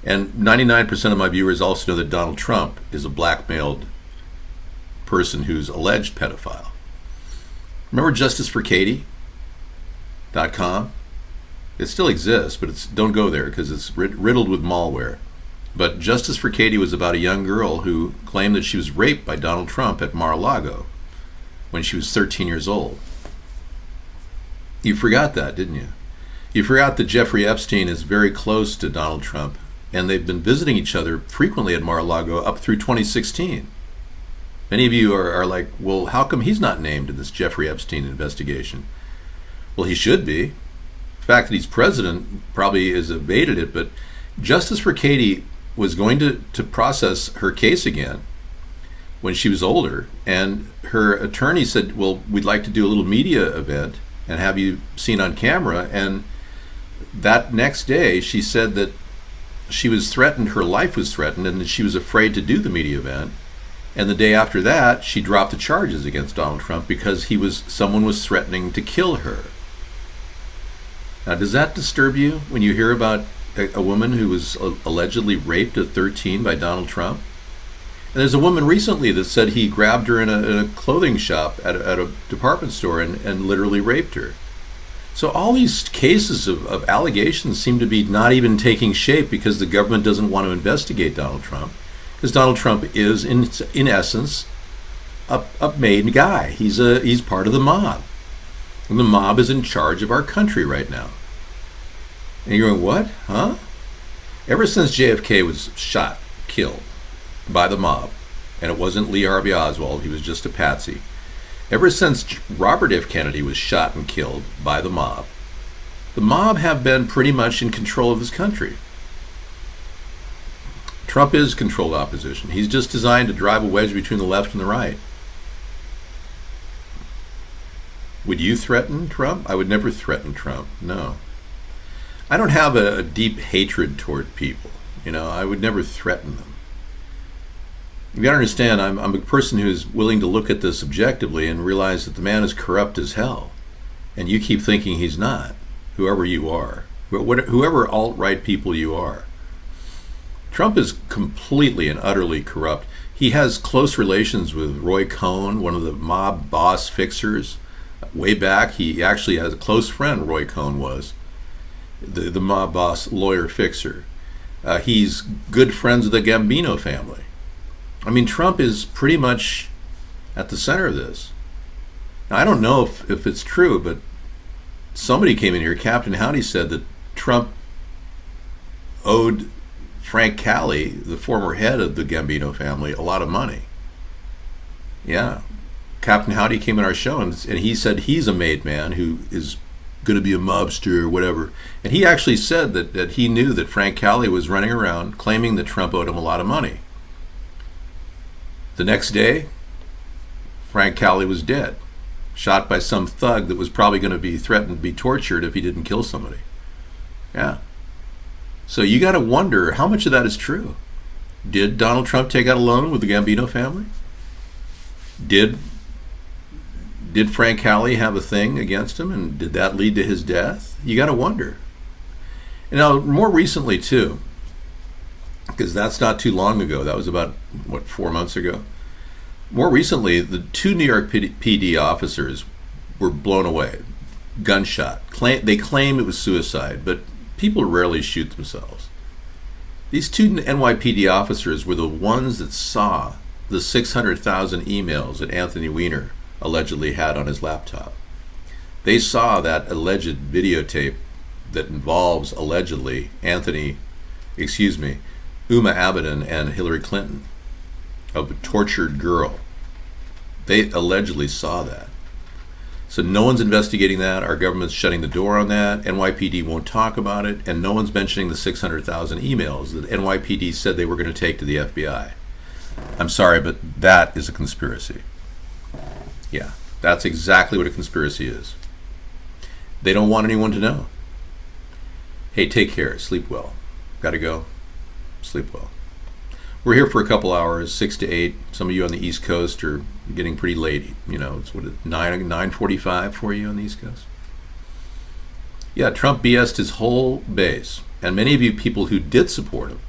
And 99% of my viewers also know that Donald Trump is a blackmailed person who's alleged pedophile. Remember JusticeForKatie.com? It still exists, but don't go there because it's riddled with malware. But Justice for Katie was about a young girl who claimed that she was raped by Donald Trump at Mar-a-Lago when she was 13 years old. You forgot that, didn't you? You forgot that Jeffrey Epstein is very close to Donald Trump and they've been visiting each other frequently at Mar-a-Lago up through 2016. Many of you are like, well, how come he's not named in this Jeffrey Epstein investigation? Well, he should be. The fact that he's president probably has evaded it, but Justice for Katie was going to process her case again when she was older, and her attorney said, well, we'd like to do a little media event and have you seen on camera. And that next day she said that she was threatened, her life was threatened, and that she was afraid to do the media event. And the day after that, she dropped the charges against Donald Trump because someone was threatening to kill her. Now, does that disturb you when you hear about a woman who was allegedly raped at 13 by Donald Trump? And there's a woman recently that said he grabbed her in a clothing shop at a department store and literally raped her. So all these cases of allegations seem to be not even taking shape because the government doesn't want to investigate Donald Trump. Because Donald Trump is, in essence, a made guy. He's part of the mob. And the mob is in charge of our country right now. And you're going, what? Huh? Ever since JFK was shot, killed by the mob, and it wasn't Lee Harvey Oswald, he was just a patsy. Ever since Robert F. Kennedy was shot and killed by the mob have been pretty much in control of this country. Trump is controlled opposition. He's just designed to drive a wedge between the left and the right. Would you threaten Trump? I would never threaten Trump, no. I don't have a deep hatred toward people. I would never threaten them. You got to understand, I'm a person who's willing to look at this objectively and realize that the man is corrupt as hell. And you keep thinking he's not, whoever you are, whoever alt-right people you are. Trump is completely and utterly corrupt. He has close relations with Roy Cohn, one of the mob boss fixers. Way back, he actually has a close friend, Roy Cohn was, the mob boss lawyer fixer. He's good friends with the Gambino family. I mean, Trump is pretty much at the center of this. Now, I don't know if it's true, but somebody came in here, Captain Howdy said that Trump owed Frank Cali, the former head of the Gambino family, a lot of money. Yeah. Captain Howdy came on our show and he said he's a made man who is going to be a mobster or whatever. And he actually said that he knew that Frank Cali was running around claiming that Trump owed him a lot of money. The next day, Frank Cali was dead, shot by some thug that was probably going to be threatened to be tortured if he didn't kill somebody. Yeah. So you got to wonder how much of that is true. Did Donald Trump take out a loan with the Gambino family? Did Frank Cali have a thing against him, and did that lead to his death? You got to wonder. And now, more recently too, because that's not too long ago. That was about 4 months ago. More recently, the 2 New York PD officers were blown away, gunshot. They claim it was suicide, but people rarely shoot themselves. These 2 NYPD officers were the ones that saw the 600,000 emails that Anthony Weiner allegedly had on his laptop. They saw that alleged videotape that involves allegedly Uma Abedin and Hillary Clinton, of a tortured girl. They allegedly saw that. So no one's investigating that. Our government's shutting the door on that. NYPD won't talk about it. And no one's mentioning the 600,000 emails that NYPD said they were going to take to the FBI. I'm sorry, but that is a conspiracy. Yeah, that's exactly what a conspiracy is. They don't want anyone to know. Hey, take care. Sleep well. Gotta go. Sleep well. We're here for a couple hours, 6 to 8. Some of you on the East Coast are getting pretty late. It's 9:45 for you on the East Coast. Yeah, Trump BS'd his whole base, and many of you people who did support him.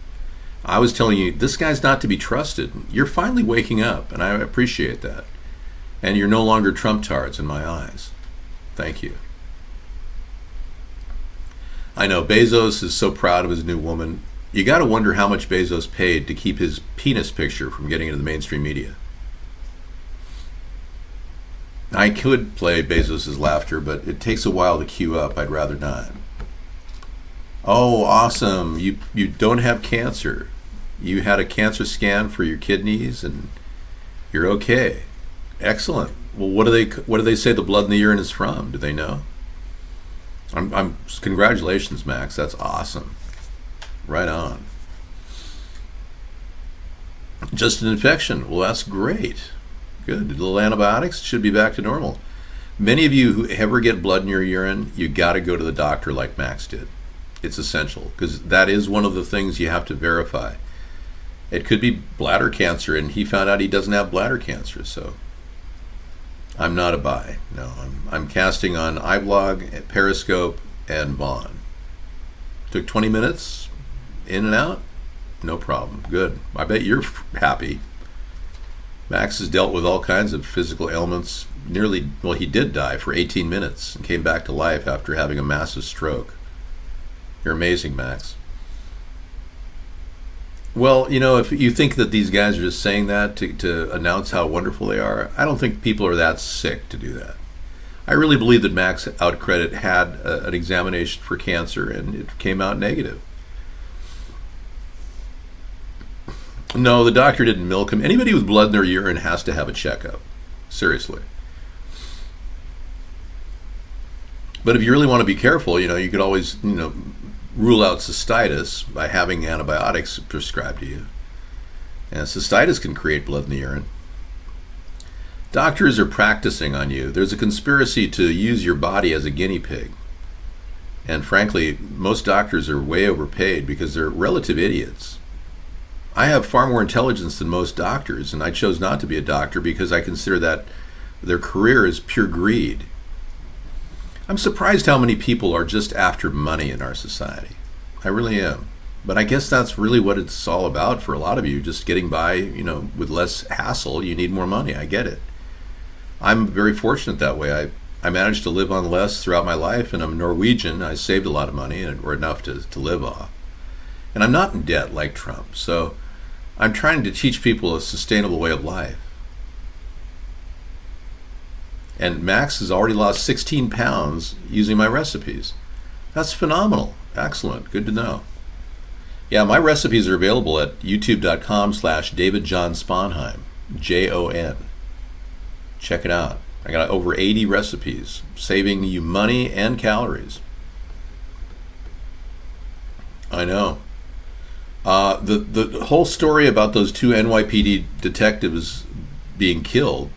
I was telling you, this guy's not to be trusted. You're finally waking up, and I appreciate that. And you're no longer Trump-tards in my eyes. Thank you. I know Bezos is so proud of his new woman. You got to wonder how much Bezos paid to keep his penis picture from getting into the mainstream media. I could play Bezos' laughter, but it takes a while to queue up. I'd rather not. Oh, awesome. You don't have cancer. You had a cancer scan for your kidneys and you're okay. Excellent. Well, what do they say the blood in the urine is from? Do they know? I'm congratulations, Max. That's awesome. Right on. Just an infection. Well, that's great. Good. Little antibiotics, should be back to normal. Many of you who ever get blood in your urine, you got to go to the doctor like Max did. It's essential because that is one of the things you have to verify. It could be bladder cancer, and he found out he doesn't have bladder cancer. So I'm not a buy. No, I'm casting on iBlog, Periscope, and Vaughn. Took 20 minutes, in and out, no problem. Good. I bet you're happy. Max has dealt with all kinds of physical ailments. He did die for 18 minutes and came back to life after having a massive stroke. You're amazing, Max. Well, if you think that these guys are just saying that to announce how wonderful they are, I don't think people are that sick to do that. I really believe that Max Outcredit had an examination for cancer and it came out negative. No, the doctor didn't milk him. Anybody with blood in their urine has to have a checkup. Seriously. But if you really want to be careful, you could always, rule out cystitis by having antibiotics prescribed to you. And cystitis can create blood in the urine. Doctors are practicing on you. There's a conspiracy to use your body as a guinea pig. And frankly, most doctors are way overpaid because they're relative idiots. I have far more intelligence than most doctors, and I chose not to be a doctor because I consider that their career is pure greed. I'm surprised how many people are just after money in our society. I really am. But I guess that's really what it's all about for a lot of you, just getting by, with less hassle. You need more money. I get it. I'm very fortunate that way. I managed to live on less throughout my life, and I'm Norwegian. I saved a lot of money, or enough to live off. And I'm not in debt like Trump. So I'm trying to teach people a sustainable way of life. And Max has already lost 16 pounds using my recipes. That's phenomenal. Excellent. Good to know. Yeah, my recipes are available at youtube.com/DavidJohnSponheim. JON. Check it out. I got over 80 recipes, saving you money and calories. I know. The whole story about those two NYPD detectives being killed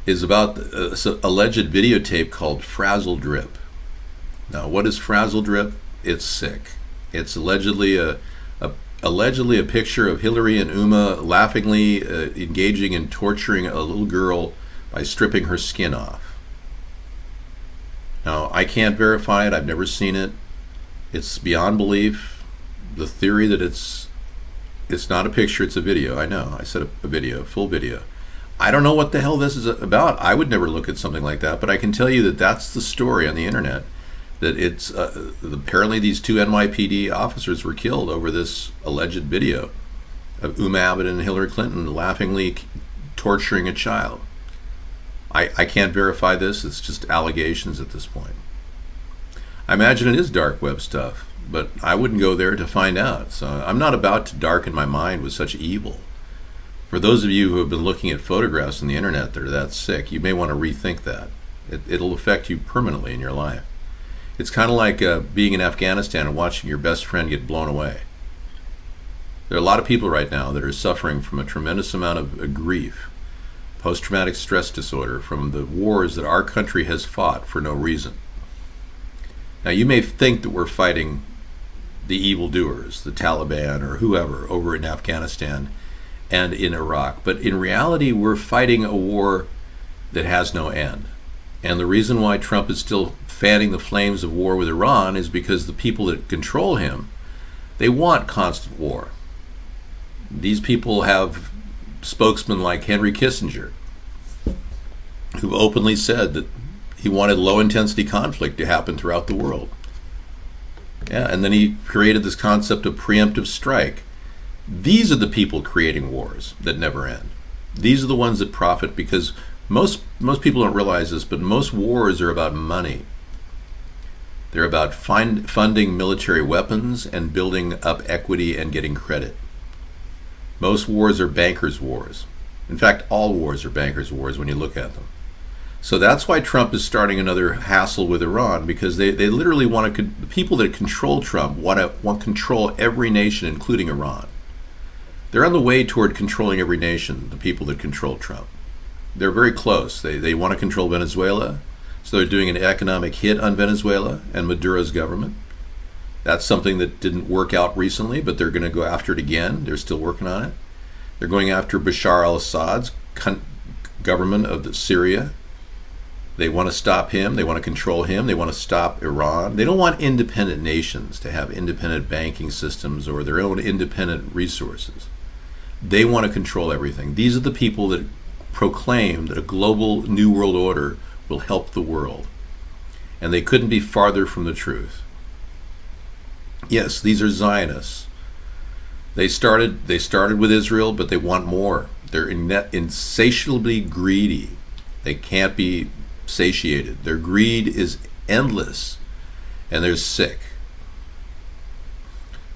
is about an alleged videotape called Frazzle Drip. Now, what is Frazzle Drip? It's sick. It's allegedly a picture of Hillary and Uma laughingly engaging in torturing a little girl by stripping her skin off. Now, I can't verify it. I've never seen it. It's beyond belief. The theory that it's not a picture, it's a video. I know. I said a video, full video. I don't know what the hell this is about. I would never look at something like that, but I can tell you that that's the story on the internet. That it's apparently these two NYPD officers were killed over this alleged video of Uma Abbott and Hillary Clinton laughingly torturing a child. I can't verify this. It's just allegations at this point. I imagine it is dark web stuff, but I wouldn't go there to find out. So I'm not about to darken my mind with such evil. For those of you who have been looking at photographs on the internet that are that sick, you may want to rethink that. It'll affect you permanently in your life. It's kind of like being in Afghanistan and watching your best friend get blown away. There are a lot of people right now that are suffering from a tremendous amount of grief, post-traumatic stress disorder from the wars that our country has fought for no reason. Now, you may think that we're fighting the evildoers, the Taliban or whoever, over in Afghanistan and in Iraq, but in reality, we're fighting a war that has no end. And the reason why Trump is still fanning the flames of war with Iran is because the people that control him, they want constant war. These people have spokesmen like Henry Kissinger, who openly said that he wanted low-intensity conflict to happen throughout the world. Yeah, and then he created this concept of preemptive strike. These are the people creating wars that never end. These are the ones that profit because most people don't realize this, but most wars are about money. They're about funding military weapons and building up equity and getting credit. Most wars are bankers' wars. In fact, all wars are bankers' wars when you look at them. So that's why Trump is starting another hassle with Iran, because they literally want to, the people that control Trump want to control every nation, including Iran. They're on the way toward controlling every nation, the people that control Trump. They're very close. They want to control Venezuela, so they're doing an economic hit on Venezuela and Maduro's government. That's something that didn't work out recently, but they're going to go after it again. They're still working on it. They're going after Bashar al-Assad's government of Syria. They want to stop him. They want to control him. They want to stop Iran. They don't want independent nations to have independent banking systems or their own independent resources. They want to control everything. These are the people that proclaim that a global new world order will help the world. And they couldn't be farther from the truth. Yes, these are Zionists. They started with Israel, but they want more. They're insatiably greedy. They can't be satiated. Their greed is endless, and they're sick.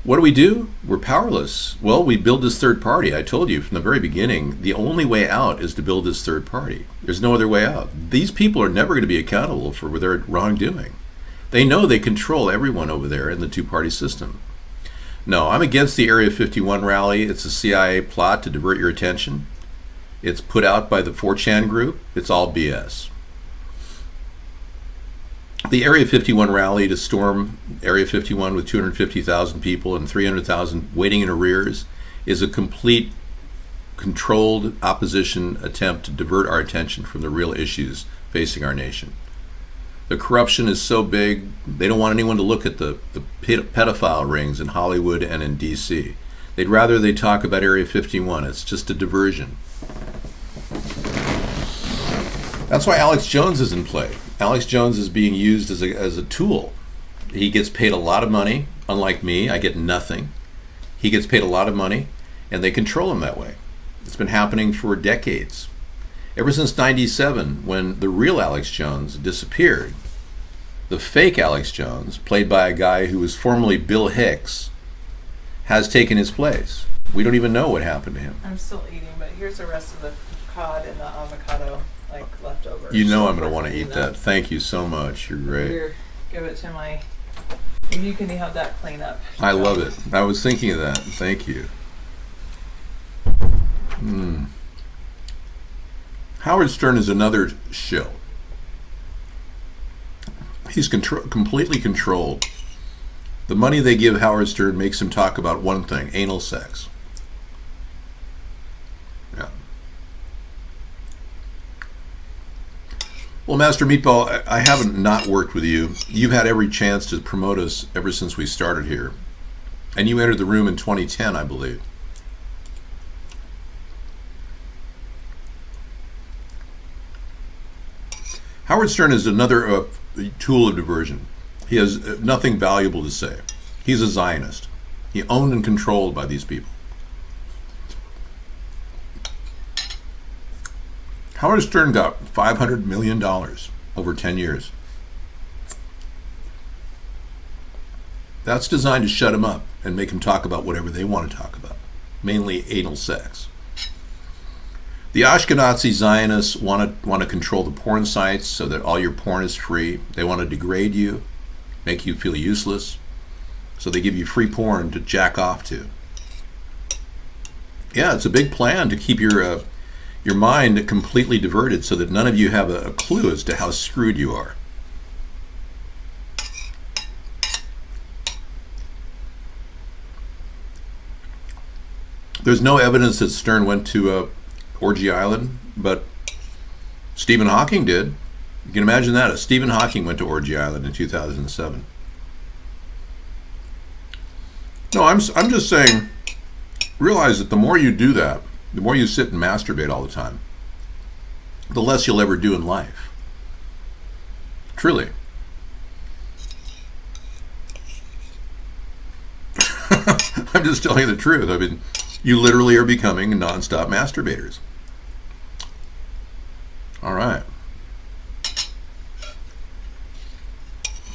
What do? We're powerless. Well, we build this third party. I told you from the very beginning, the only way out is to build this third party. There's no other way out. These people are never going to be accountable for their wrongdoing. They know they control everyone over there in the two-party system. No, I'm against the Area 51 rally. It's a CIA plot to divert your attention. It's put out by the 4chan group. It's all BS. The Area 51 rally to storm Area 51 with 250,000 people and 300,000 waiting in arrears is a complete controlled opposition attempt to divert our attention from the real issues facing our nation. The corruption is so big, they don't want anyone to look at the pedophile rings in Hollywood and in D.C. They'd rather they talk about Area 51. It's just a diversion. That's why Alex Jones is in play. Alex Jones is being used as a tool. He gets paid a lot of money, unlike me. I get nothing. He gets paid a lot of money, and they control him that way. It's been happening for decades. Ever since '97, when the real Alex Jones disappeared, the fake Alex Jones, played by a guy who was formerly Bill Hicks, has taken his place. We don't even know what happened to him. I'm still eating, but here's the rest of the cod and the avocado, like leftovers. You know I'm going to want to eat that. Thank you so much. You're great. Here, give it to my. You can have that clean up. I love it. I was thinking of that. Thank you. Howard Stern is another show. He's completely controlled. The money they give Howard Stern makes him talk about one thing: anal sex. Yeah. Well, Master Meatball, I haven't not worked with you. You've had every chance to promote us ever since we started here. And you entered the room in 2010, I believe. Howard Stern is another tool of diversion. He has nothing valuable to say. He's a Zionist. He's owned and controlled by these people. Howard Stern got $500 million over 10 years. That's designed to shut him up and make him talk about whatever they want to talk about, mainly anal sex. The Ashkenazi Zionists want to control the porn sites so that all your porn is free. They want to degrade you, make you feel useless, so they give you free porn to jack off to. Yeah, it's a big plan to keep your mind completely diverted so that none of you have a clue as to how screwed you are. There's no evidence that Stern went to Orgy Island, but Stephen Hawking did. You can imagine that. Stephen Hawking went to Orgy Island in 2007. No, I'm just saying, realize that the more you do that, the more you sit and masturbate all the time, the less you'll ever do in life. Truly. I'm just telling you the truth. I mean, you literally are becoming nonstop masturbators. All right.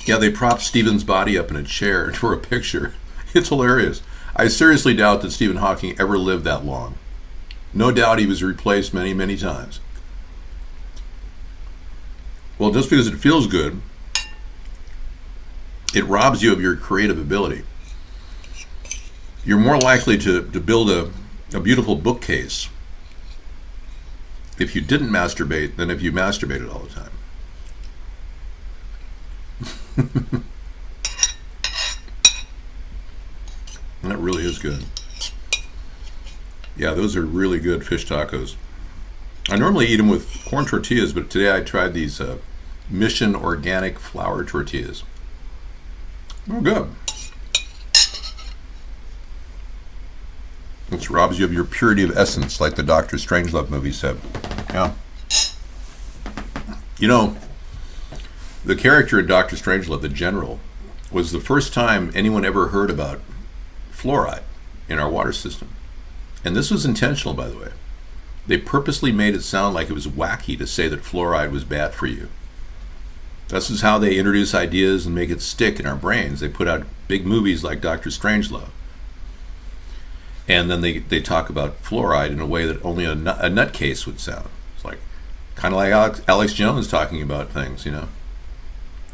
Yeah, they propped Stephen's body up in a chair for a picture. It's hilarious. I seriously doubt that Stephen Hawking ever lived that long. No doubt he was replaced many, many times. Well, just because it feels good, it robs you of your creative ability. You're more likely to build a beautiful bookcase if you didn't masturbate than if you masturbated all the time. That really is good. Yeah, those are really good fish tacos. I normally eat them with corn tortillas, but today I tried these Mission Organic Flour Tortillas. Oh, good. This robs you of your purity of essence, like the Dr. Strangelove movie said. Yeah. You know, the character in Dr. Strangelove, the general, was the first time anyone ever heard about fluoride in our water system. And this was intentional, by the way. They purposely made it sound like it was wacky to say that fluoride was bad for you. This is how they introduce ideas and make it stick in our brains. They put out big movies like Dr. Strangelove. And then they talk about fluoride in a way that only a nutcase would sound. It's like kind of like Alex Jones talking about things, you know.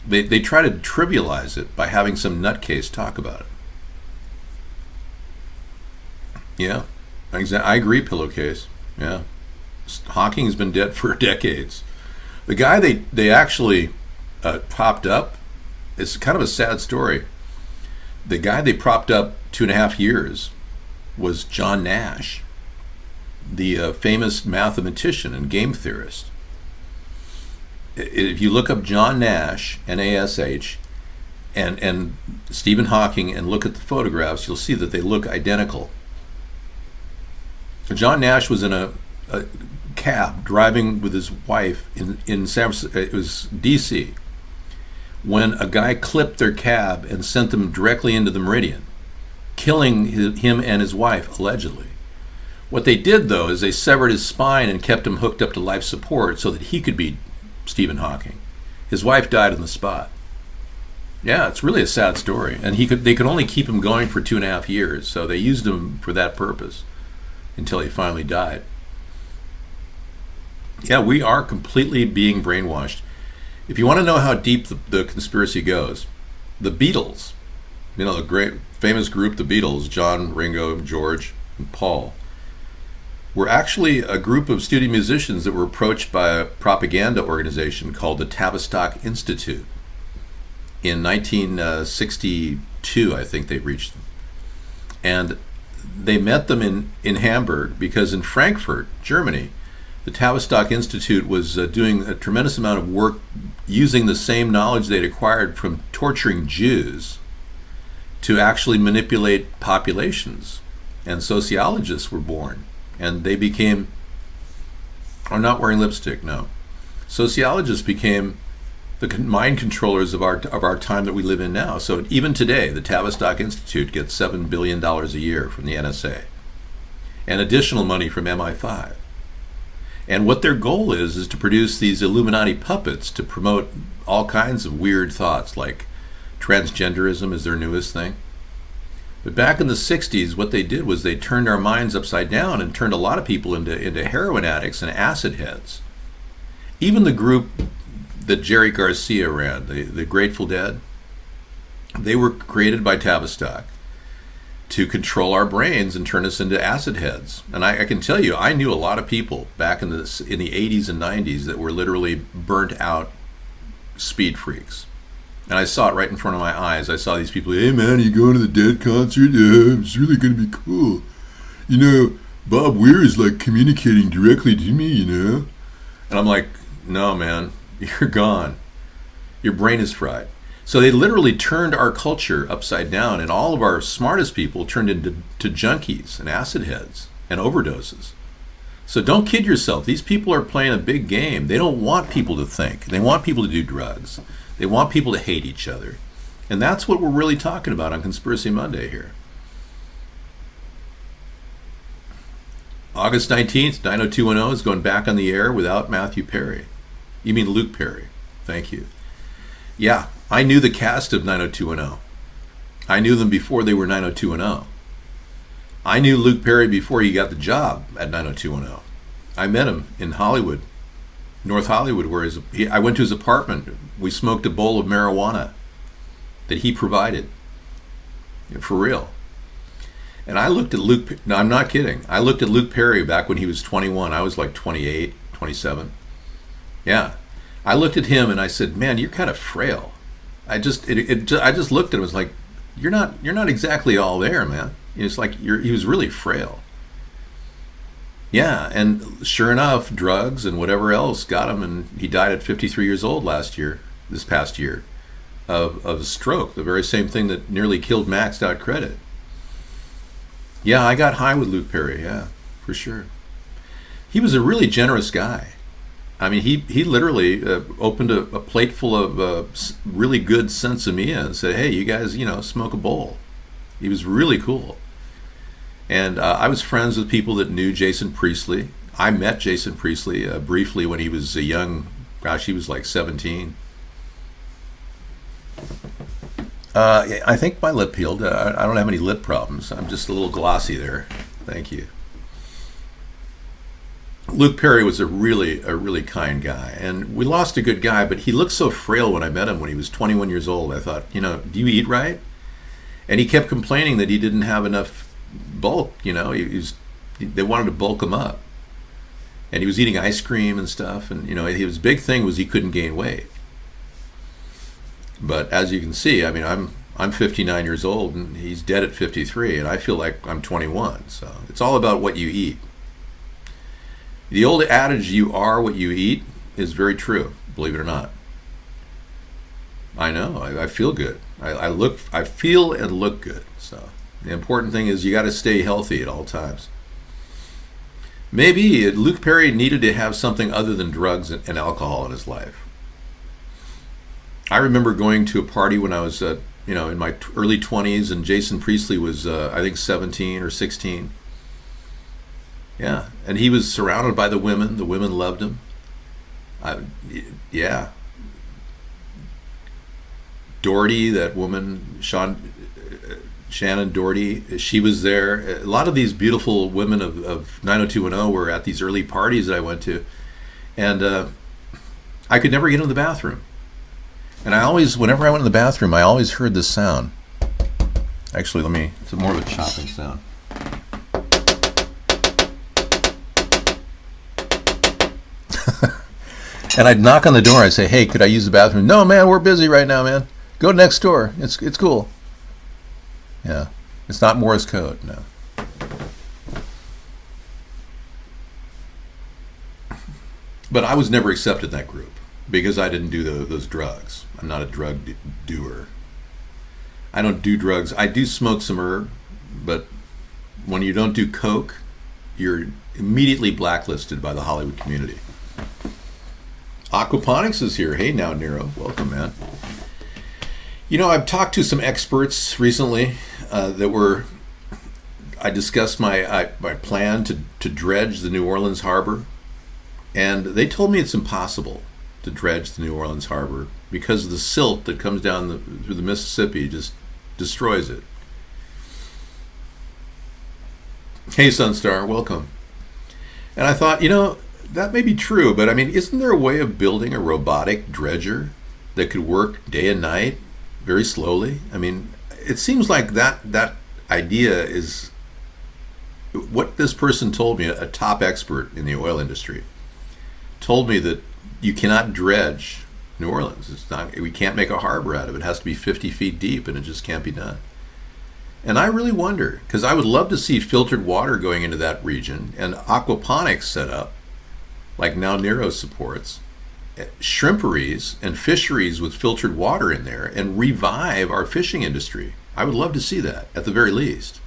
They try to trivialize it by having some nutcase talk about it. Yeah, I agree, pillowcase. Yeah. Hawking's been dead for decades. The guy they actually propped up, it's kind of a sad story. The guy they propped up 2.5 years was John Nash, the famous mathematician and game theorist. If you look up John Nash, N-A-S-H, and Stephen Hawking and look at the photographs, you'll see that they look identical. John Nash was in a cab driving with his wife in San Francisco, it was D.C., when a guy clipped their cab and sent them directly into the Meridian, killing him and his wife, allegedly. What they did, though, is they severed his spine and kept him hooked up to life support so that he could be Stephen Hawking. His wife died on the spot. Yeah, it's really a sad story. And they could only keep him going for 2.5 years, so they used him for that purpose until he finally died. Yeah, we are completely being brainwashed. If you want to know how deep the conspiracy goes, the Beatles, you know, the great famous group, the Beatles, John, Ringo, George, and Paul, were actually a group of studio musicians that were approached by a propaganda organization called the Tavistock Institute. In 1962, I think they reached them. And they met them in Hamburg because in Frankfurt, Germany, the Tavistock Institute was doing a tremendous amount of work using the same knowledge they'd acquired from torturing Jews to actually manipulate populations. And sociologists were born. And they became, I'm not wearing lipstick, no. Sociologists became the mind controllers of our time that we live in now. So even today, the Tavistock Institute gets $7 billion a year from the NSA and additional money from MI5. And what their goal is to produce these Illuminati puppets to promote all kinds of weird thoughts, like transgenderism is their newest thing. But back in the 60s, what they did was they turned our minds upside down and turned a lot of people into heroin addicts and acid heads. Even the group that Jerry Garcia ran, the Grateful Dead, they were created by Tavistock to control our brains and turn us into acid heads. And I can tell you, I knew a lot of people back in the 80s and 90s that were literally burnt out speed freaks. And I saw it right in front of my eyes. I saw these people, hey man, are you going to the Dead concert? Yeah, it's really going to be cool. You know, Bob Weir is like communicating directly to me, you know? And I'm like, no man, you're gone. Your brain is fried. So they literally turned our culture upside down, and all of our smartest people turned into junkies and acid heads and overdoses. So don't kid yourself. These people are playing a big game. They don't want people to think. They want people to do drugs. They want people to hate each other. And that's what we're really talking about on Conspiracy Monday here. August 19th, 90210 is going back on the air without Matthew Perry. You mean Luke Perry. Thank you. Yeah, I knew the cast of 90210. I knew them before they were 90210. I knew Luke Perry before he got the job at 90210. I met him in Hollywood, North Hollywood, where I went to his apartment. We smoked a bowl of marijuana that he provided, for real. And I looked at Luke, no, I'm not kidding. I looked at Luke Perry back when he was 21. I was like 28, 27. Yeah. I looked at him and I said, man, you're kind of frail. I just looked at him and was like, you're not exactly all there, man. It's like he was really frail. Yeah, and sure enough, drugs and whatever else got him, and he died at 53 years old this past year, of a stroke, the very same thing that nearly killed Maxed Out Credit. Yeah, I got high with Luke Perry, yeah, for sure. He was a really generous guy. I mean, he literally opened a plate full of really good sensimilla and said, hey, you guys, smoke a bowl. He was really cool. And I was friends with people that knew Jason Priestley. I met Jason Priestley briefly when he was a young, he was like 17. I think my lip healed. I don't have any lip problems. I'm just a little glossy there. Thank you. Luke Perry was a really kind guy. And we lost a good guy, but he looked so frail when I met him when he was 21 years old. I thought, do you eat right? And he kept complaining that he didn't have enough bulk, they wanted to bulk him up, and he was eating ice cream and stuff, and his big thing was he couldn't gain weight. But as you can see, I mean, I'm 59 years old and he's dead at 53, and I feel like I'm 21. So it's all about what you eat. The old adage, you are what you eat, is very true, believe it or not. I know, I feel good. I feel and look good. So the important thing is you got to stay healthy at all times. Maybe Luke Perry needed to have something other than drugs and alcohol in his life. I remember going to a party when I was, in my early 20s, and Jason Priestley was, I think, 17 or 16. Yeah, and he was surrounded by the women. The women loved him. Yeah. Doherty, that woman, Shannon Doherty, she was there. A lot of these beautiful women of 90210 were at these early parties that I went to. And I could never get into the bathroom. And whenever I went in the bathroom, I always heard this sound. Actually, it's more of a chopping sound. And I'd knock on the door. I'd say, hey, could I use the bathroom? No, man, we're busy right now, man. Go next door. It's cool. Yeah. It's not Morse code, no. But I was never accepted in that group because I didn't do those drugs. I'm not a drug doer. I don't do drugs. I do smoke some herb, but when you don't do coke, you're immediately blacklisted by the Hollywood community. Aquaponics is here. Hey now, Nero. Welcome, man. I've talked to some experts recently I discussed my plan to dredge the New Orleans harbor, and they told me it's impossible to dredge the New Orleans harbor because the silt that comes down through the Mississippi just destroys it. Hey, Sunstar, welcome. And I thought, that may be true, but I mean, isn't there a way of building a robotic dredger that could work day and night very slowly? I mean, it seems like that idea is what this person told me, a top expert in the oil industry, told me that you cannot dredge New Orleans. We can't make a harbor out of it. It has to be 50 feet deep, and it just can't be done. And I really wonder, because I would love to see filtered water going into that region and aquaponics set up, like now Nero supports, shrimperies and fisheries with filtered water in there, and revive our fishing industry. I would love to see that, at the very least.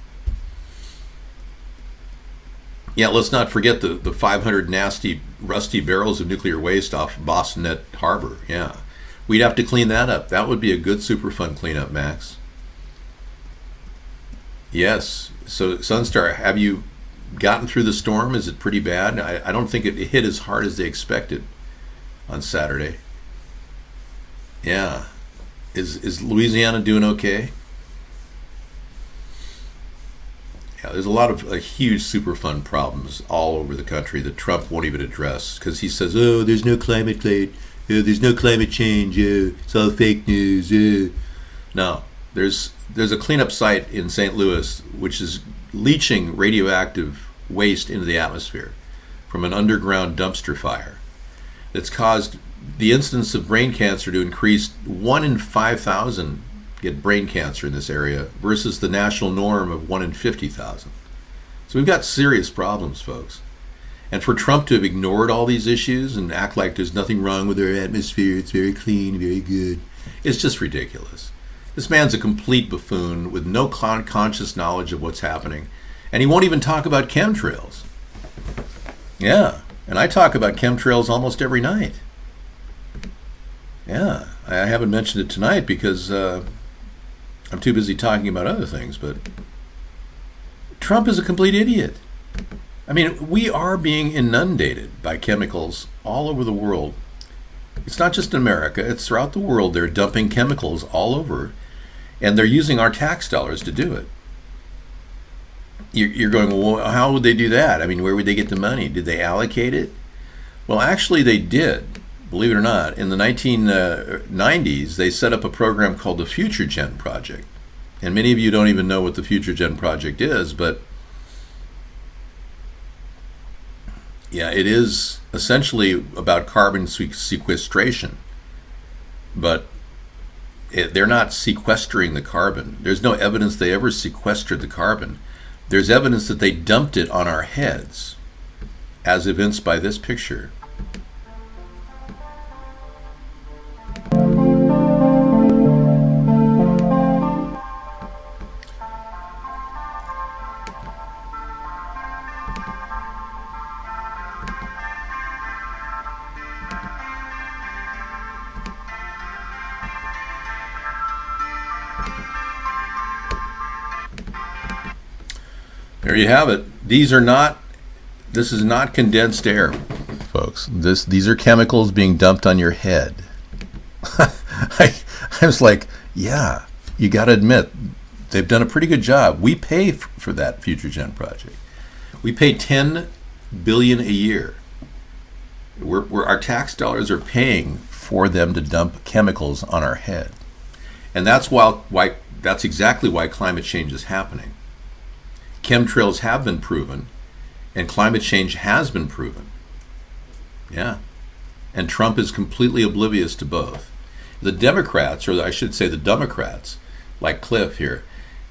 Yeah, let's not forget the 500 nasty, rusty barrels of nuclear waste off Boston Net Harbor. Yeah, we'd have to clean that up. That would be a good Superfund cleanup, Max. Yes. So, Sunstar, have you gotten through the storm? Is it pretty bad? I don't think it hit as hard as they expected on Saturday. Yeah. Is Louisiana doing okay? Yeah, there's a lot of huge Superfund problems all over the country that Trump won't even address because he says, "Oh, there's no climate there's no climate change. It's all fake news." No, there's a cleanup site in St. Louis which is leaching radioactive waste into the atmosphere from an underground dumpster fire that's caused the incidence of brain cancer to increase. 1 in 5,000 get brain cancer in this area versus the national norm of 1 in 50,000. So we've got serious problems, folks. And for Trump to have ignored all these issues and act like there's nothing wrong with our atmosphere, it's very clean, very good, it's just ridiculous. This man's a complete buffoon with no conscious knowledge of what's happening. And he won't even talk about chemtrails. Yeah, and I talk about chemtrails almost every night. Yeah, I haven't mentioned it tonight because I'm too busy talking about other things, but Trump is a complete idiot. I mean, we are being inundated by chemicals all over the world. It's not just in America, it's throughout the world. They're dumping chemicals all over, and they're using our tax dollars to do it. You're going, well, how would they do that? I mean, where would they get the money? Did they allocate it? Well, actually, they did. Believe it or not, in the 1990s, they set up a program called the Future Gen Project. And many of you don't even know what the Future Gen Project is, but yeah, it is essentially about carbon sequestration. But they're not sequestering the carbon. There's no evidence they ever sequestered the carbon. There's evidence that they dumped it on our heads, as evinced by this picture. There you have it. This is not condensed air, folks. These are chemicals being dumped on your head. I was like, yeah, you got to admit, they've done a pretty good job. We pay for that Future Gen project. We pay $10 billion a year. Our tax dollars are paying for them to dump chemicals on our head, and that's exactly why climate change is happening. Chemtrails have been proven, and climate change has been proven. Yeah. And Trump is completely oblivious to both. The Democrats, or I should say the Democrats, like Cliff here,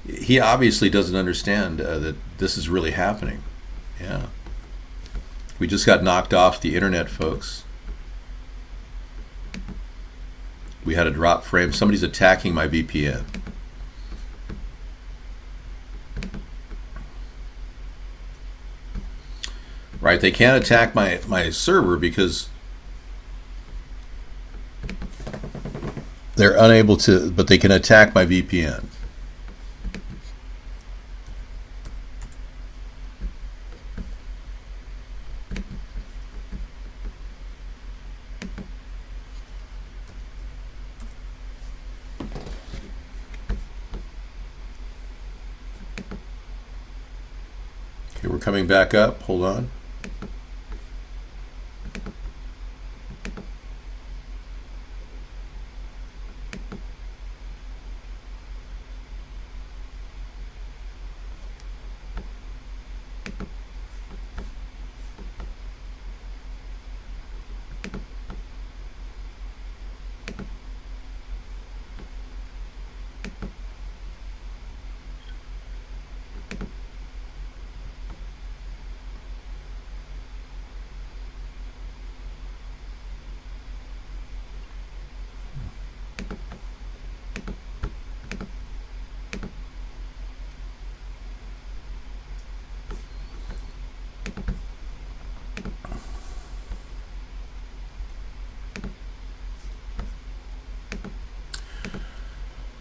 he obviously doesn't understand that this is really happening. Yeah. We just got knocked off the internet, folks. We had a drop frame. Somebody's attacking my VPN. Right, they can't attack my server because they're unable to, but they can attack my VPN. Okay, we're coming back up. Hold on.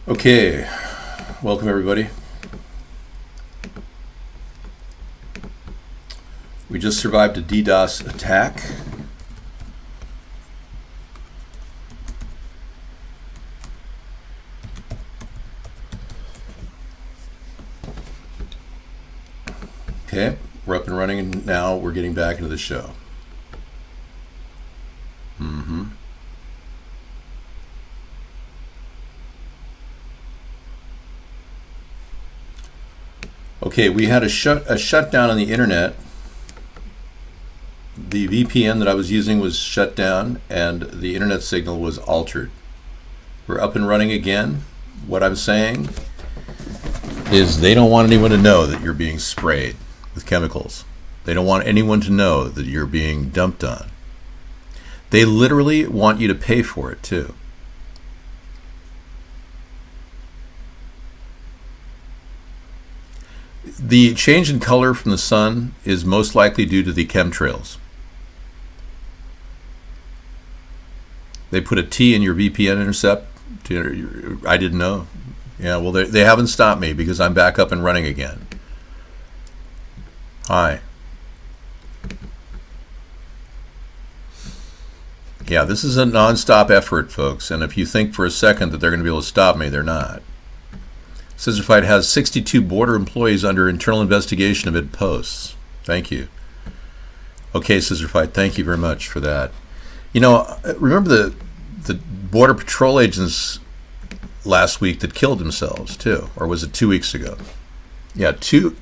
Okay, welcome everybody. We just survived a DDoS attack. Okay, we're up and running, and now we're getting back into the show. Okay, we had a shutdown on the internet. The VPN that I was using was shut down, and the internet signal was altered. We're up and running again. What I'm saying is they don't want anyone to know that you're being sprayed with chemicals. They don't want anyone to know that you're being dumped on. They literally want you to pay for it too. The change in color from the sun is most likely due to the chemtrails. They put a T in your VPN intercept. I didn't know. Yeah, well, they haven't stopped me because I'm back up and running again. Hi. Yeah, this is a non-stop effort, folks, and if you think for a second that they're going to be able to stop me, they're not. Scissorfight has 62 border employees under internal investigation amid posts. Thank you. Okay, Scissorfight, thank you very much for that. You know, remember the Border Patrol agents last week that killed themselves, too? Or was it 2 weeks ago? Yeah, two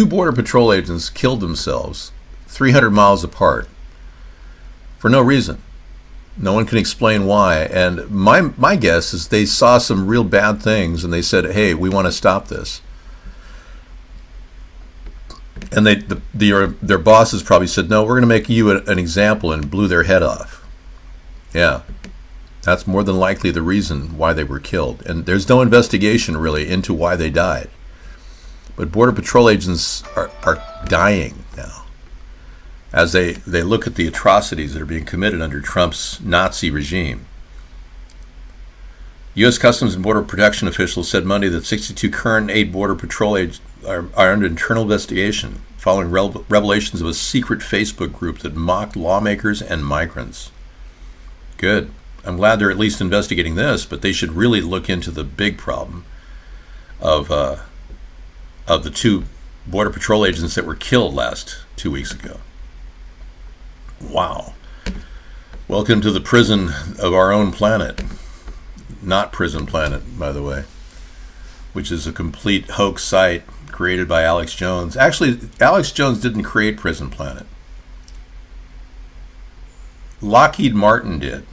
Border Patrol agents killed themselves 300 miles apart for no reason. No one can explain why. And my guess is they saw some real bad things and they said, hey, we want to stop this. And their bosses probably said, no, we're going to make you an example, and blew their head off. Yeah, that's more than likely the reason why they were killed. And there's no investigation really into why they died. But Border Patrol agents are dying now as they look at the atrocities that are being committed under Trump's Nazi regime. U.S. Customs and Border Protection officials said Monday that 62 current 8 Border Patrol agents are under internal investigation following revelations of a secret Facebook group that mocked lawmakers and migrants. Good. I'm glad they're at least investigating this, but they should really look into the big problem of the 2 Border Patrol agents that were killed last 2 weeks ago. Wow. Welcome to the prison of our own planet. Not Prison Planet, by the way, which is a complete hoax site created by Alex Jones. Actually, Alex Jones didn't create Prison Planet. Lockheed Martin did.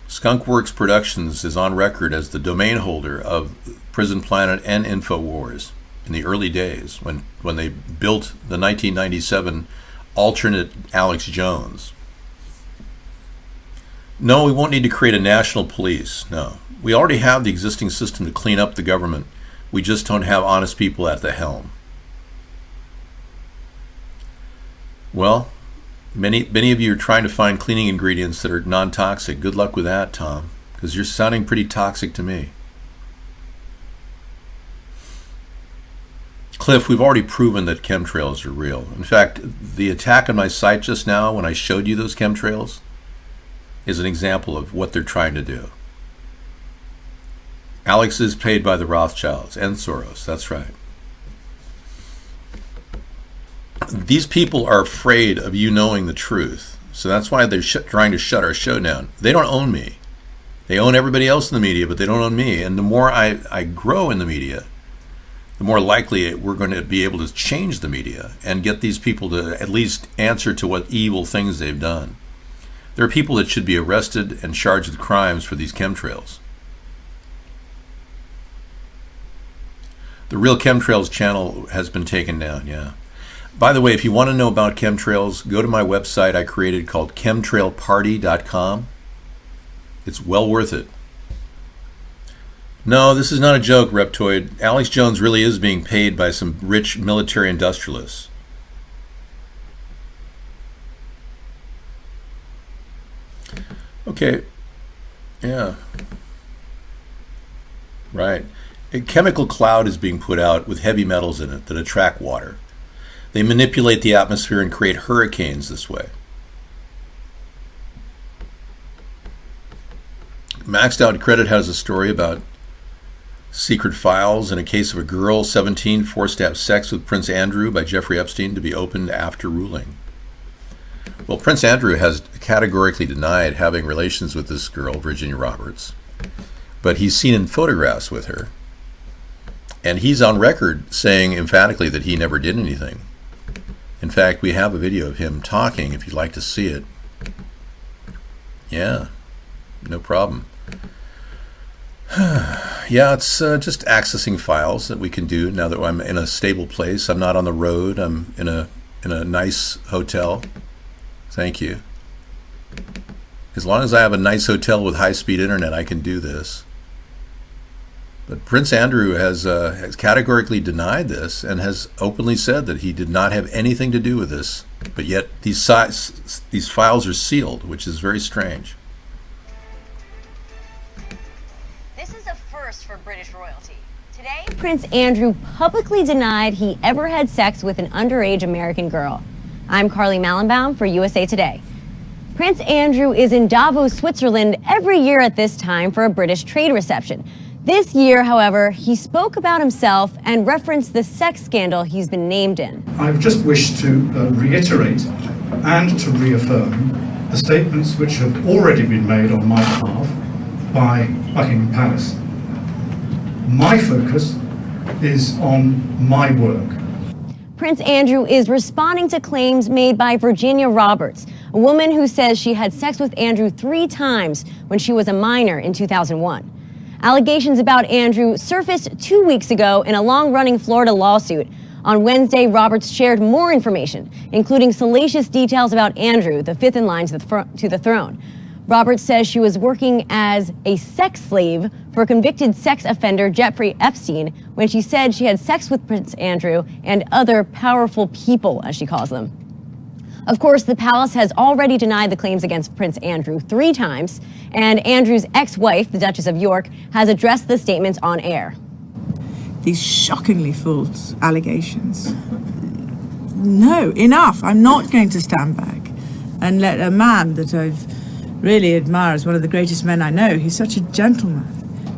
Skunkworks Productions is on record as the domain holder of Prison Planet and InfoWars in the early days when they built the 1997 alternate Alex Jones. No, we won't need to create a national police. No. We already have the existing system to clean up the government. We just don't have honest people at the helm. Well, many of you are trying to find cleaning ingredients that are non-toxic. Good luck with that, Tom, because you're sounding pretty toxic to me. Cliff, we've already proven that chemtrails are real. In fact, the attack on my site just now when I showed you those chemtrails is an example of what they're trying to do. Alex is paid by the Rothschilds and Soros. That's right. These people are afraid of you knowing the truth. So that's why they're trying to shut our show down. They don't own me. They own everybody else in the media, but they don't own me. And the more I grow in the media, the more likely we're going to be able to change the media and get these people to at least answer to what evil things they've done. There are people that should be arrested and charged with crimes for these chemtrails. The Real Chemtrails channel has been taken down, yeah. By the way, if you want to know about chemtrails, go to my website I created called chemtrailparty.com. It's well worth it. No, this is not a joke, Reptoid. Alex Jones really is being paid by some rich military industrialists. Okay. Yeah. Right. A chemical cloud is being put out with heavy metals in it that attract water. They manipulate the atmosphere and create hurricanes this way. Maxed Out Credit has a story about Secret files in a case of a girl, 17, forced to have sex with Prince Andrew by Jeffrey Epstein to be opened after ruling. Well, Prince Andrew has categorically denied having relations with this girl, Virginia Roberts, but he's seen in photographs with her, and he's on record saying emphatically that he never did anything. In fact, we have a video of him talking if you'd like to see it. Yeah, no problem. Yeah, it's just accessing files that we can do now that I'm in a stable place. I'm not on the road. I'm in a nice hotel. Thank you. As long as I have a nice hotel with high-speed internet, I can do this. But Prince Andrew has categorically denied this and has openly said that he did not have anything to do with this. But yet these files are sealed, which is very strange. This is a first for British royalty. Today, Prince Andrew publicly denied he ever had sex with an underage American girl. I'm Carly Mallenbaum for USA Today. Prince Andrew is in Davos, Switzerland every year at this time for a British trade reception. This year, however, he spoke about himself and referenced the sex scandal he's been named in. I've just wished to reiterate and to reaffirm the statements which have already been made on my behalf by Buckingham Palace. My focus is on my work. Prince Andrew is responding to claims made by Virginia Roberts, a woman who says she had sex with Andrew 3 times when she was a minor in 2001. Allegations about Andrew surfaced 2 weeks ago in a long-running Florida lawsuit. On Wednesday, Roberts shared more information, including salacious details about Andrew, the fifth in line to the throne. Roberts says she was working as a sex slave for convicted sex offender Jeffrey Epstein when she said she had sex with Prince Andrew and other powerful people, as she calls them. Of course, the palace has already denied the claims against Prince Andrew 3 times, and Andrew's ex-wife, the Duchess of York, has addressed the statements on air. These shockingly false allegations. No, enough. I'm not going to stand back and let a man that I've really admire as one of the greatest men I know. He's such a gentleman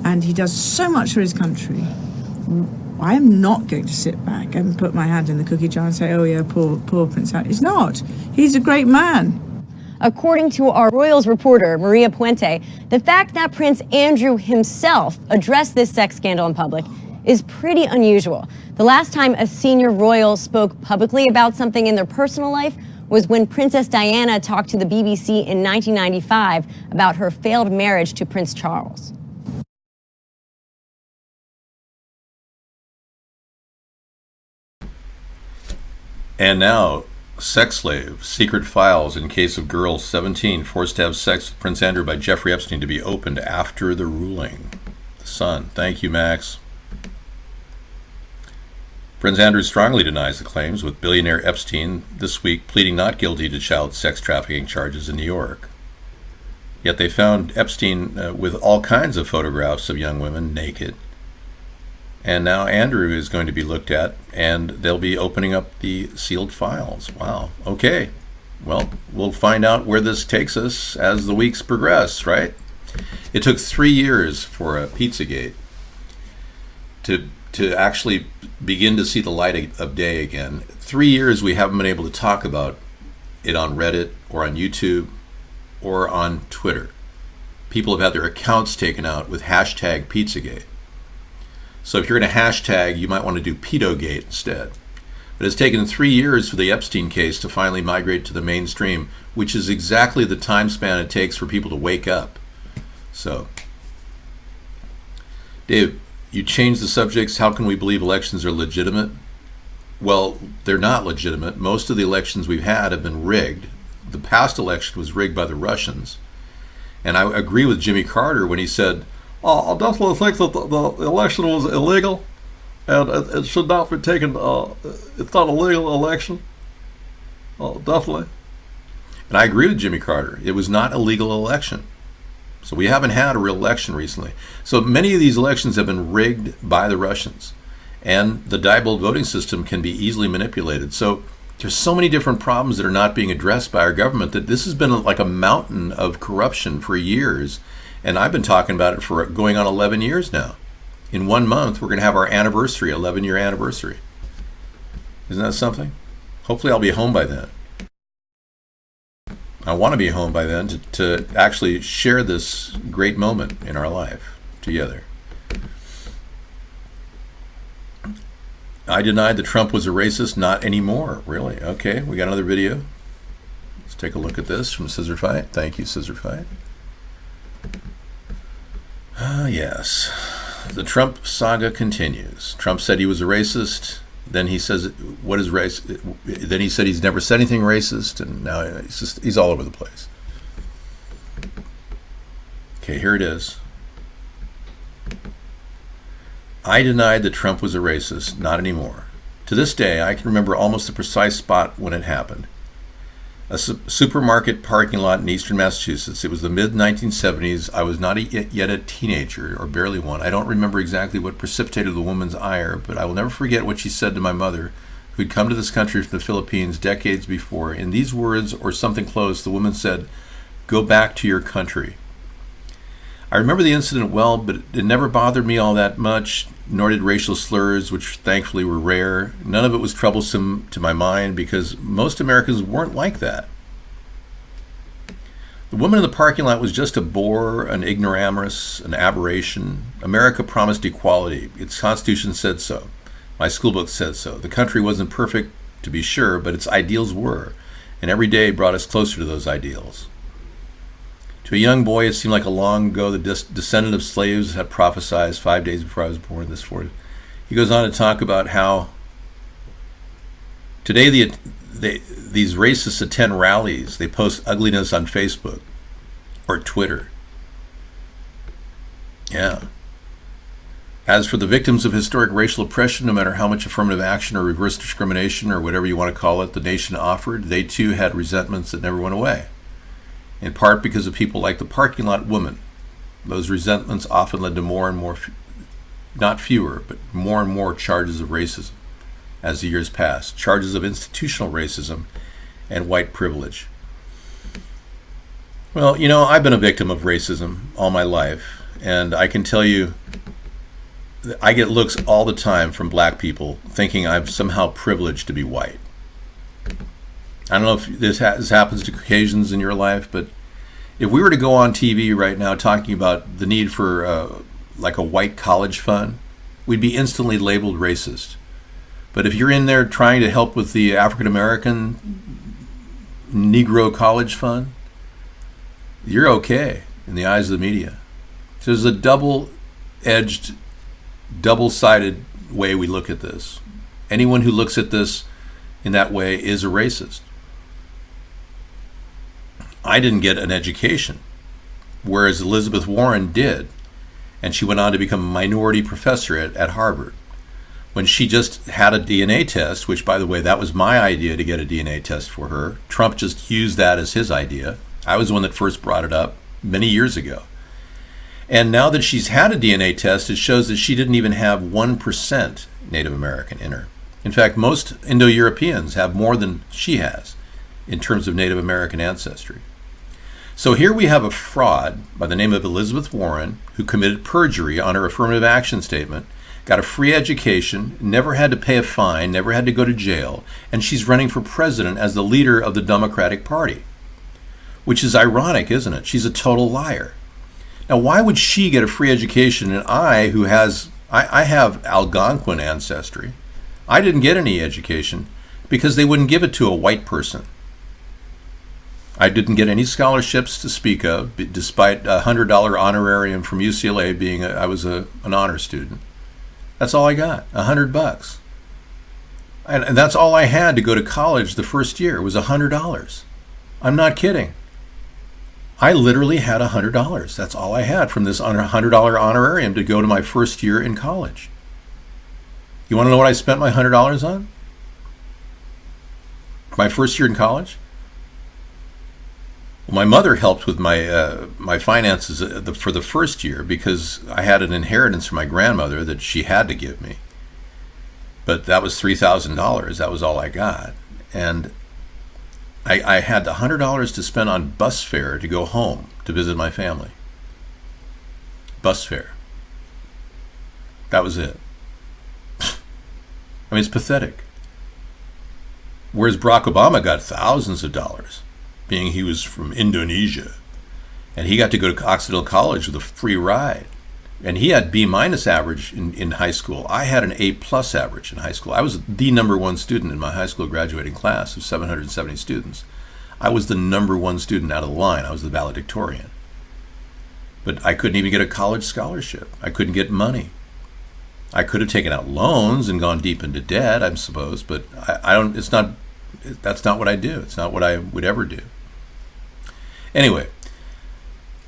and he does so much for his country. I am not going to sit back and put my hand in the cookie jar and say, oh yeah, poor Prince Andrew. He's not. He's a great man. According to our Royals reporter, Maria Puente, the fact that Prince Andrew himself addressed this sex scandal in public is pretty unusual. The last time a senior royal spoke publicly about something in their personal life was when Princess Diana talked to the BBC in 1995 about her failed marriage to Prince Charles. And now, sex slave, secret files in case of girl 17 forced to have sex with Prince Andrew by Jeffrey Epstein to be opened after the ruling. The Sun. Thank you, Max. Prince Andrew strongly denies the claims, with billionaire Epstein this week pleading not guilty to child sex trafficking charges in New York. Yet they found Epstein with all kinds of photographs of young women naked. And now Andrew is going to be looked at, and they'll be opening up the sealed files. Wow. Okay. Well, we'll find out where this takes us as the weeks progress, right? It took 3 years for Pizzagate to actually begin to see the light of day again. 3 years we haven't been able to talk about it on Reddit or on YouTube or on Twitter. People have had their accounts taken out with hashtag Pizzagate. So if you're going to hashtag, you might want to do Pedogate instead. But it's taken 3 years for the Epstein case to finally migrate to the mainstream, which is exactly the time span it takes for people to wake up. So, Dave, you changed the subjects. How can we believe elections are legitimate? Well, they're not legitimate. Most of the elections we've had have been rigged. The past election was rigged by the Russians. And I agree with Jimmy Carter when he said, I definitely think that the election was illegal, and it should not be taken, it's not a legal election, definitely. And I agree with Jimmy Carter. It was not a legal election. So we haven't had a real election recently. So many of these elections have been rigged by the Russians, and the Diebold voting system can be easily manipulated. So there's so many different problems that are not being addressed by our government that this has been like a mountain of corruption for years. And I've been talking about it for going on 11 years now. In 1 month, we're going to have our anniversary, 11-year anniversary. Isn't that something? Hopefully I'll be home by then. I want to be home by then to actually share this great moment in our life together. I denied that Trump was a racist. Not anymore. Really? Okay, we got another video. Let's take a look at this from Scissor Fight. Thank you, Scissor Fight. Yes. The Trump saga continues. Trump said he was a racist. Then he says, what is race? Then he said he's never said anything racist, and now he's all over the place. Okay, here it is. I denied that Trump was a racist. Not anymore. To this day, I can remember almost the precise spot when it happened. A supermarket parking lot in eastern Massachusetts. It was the mid-1970s. I was not yet a teenager, or barely one. I don't remember exactly what precipitated the woman's ire, but I will never forget what she said to my mother, who'd come to this country from the Philippines decades before. In these words, or something close, the woman said, "Go back to your country." I remember the incident well, but it never bothered me all that much, nor did racial slurs, which thankfully were rare. None of it was troublesome to my mind because most Americans weren't like that. The woman in the parking lot was just a bore, an ignoramus, an aberration. America promised equality. Its Constitution said so. My school book said so. The country wasn't perfect, to be sure, but its ideals were, and every day brought us closer to those ideals. To a young boy, it seemed like a long ago the descendant of slaves had prophesied 5 days before I was born. He goes on to talk about how today these racists attend rallies. They post ugliness on Facebook or Twitter. Yeah. As for the victims of historic racial oppression, no matter how much affirmative action or reverse discrimination or whatever you want to call it the nation offered, they too had resentments that never went away. In part because of people like the parking lot woman. Those resentments often led to more and more, not fewer, but more and more charges of racism as the years passed, charges of institutional racism and white privilege. Well, you know, I've been a victim of racism all my life, and I can tell you I get looks all the time from black people thinking I'm somehow privileged to be white. I don't know if this happens to Caucasians in your life, but if we were to go on TV right now talking about the need for like a white college fund, we'd be instantly labeled racist. But if you're in there trying to help with the African American Negro college fund, you're okay in the eyes of the media. So there's a double-edged, double-sided way we look at this. Anyone who looks at this in that way is a racist. I didn't get an education, whereas Elizabeth Warren did, and she went on to become a minority professor at Harvard. When she just had a DNA test, which, by the way, that was my idea to get a DNA test for her. Trump just used that as his idea. I was the one that first brought it up many years ago. And now that she's had a DNA test, it shows that she didn't even have 1% Native American in her. In fact, most Indo-Europeans have more than she has in terms of Native American ancestry. So here we have a fraud by the name of Elizabeth Warren who committed perjury on her affirmative action statement, got a free education, never had to pay a fine, never had to go to jail, and she's running for president as the leader of the Democratic Party. Which is ironic, isn't it? She's a total liar. Now, why would she get a free education and I have Algonquin ancestry, I didn't get any education because they wouldn't give it to a white person. I didn't get any scholarships to speak of, despite a $100 honorarium from UCLA being I was an honor student. That's all I got, $100. And that's all I had to go to college the first year was $100. I'm not kidding. I literally had $100. That's all I had from this $100 honorarium to go to my first year in college. You want to know what I spent my $100 on? My first year in college? Well, my mother helped with my finances for the first year because I had an inheritance from my grandmother that she had to give me. But that was $3,000. That was all I got. And I had $100 to spend on bus fare to go home to visit my family. Bus fare. That was it. I mean, it's pathetic. Whereas Barack Obama got thousands of dollars, being he was from Indonesia, and he got to go to Occidental College with a free ride. And he had B- average in high school. I had an A+ average in high school. I was the number one student in my high school graduating class of 770 students. I was the number one student out of the line. I was the valedictorian. But I couldn't even get a college scholarship. I couldn't get money. I could have taken out loans and gone deep into debt, I suppose, but I don't. That's not what I do. It's not what I would ever do. Anyway,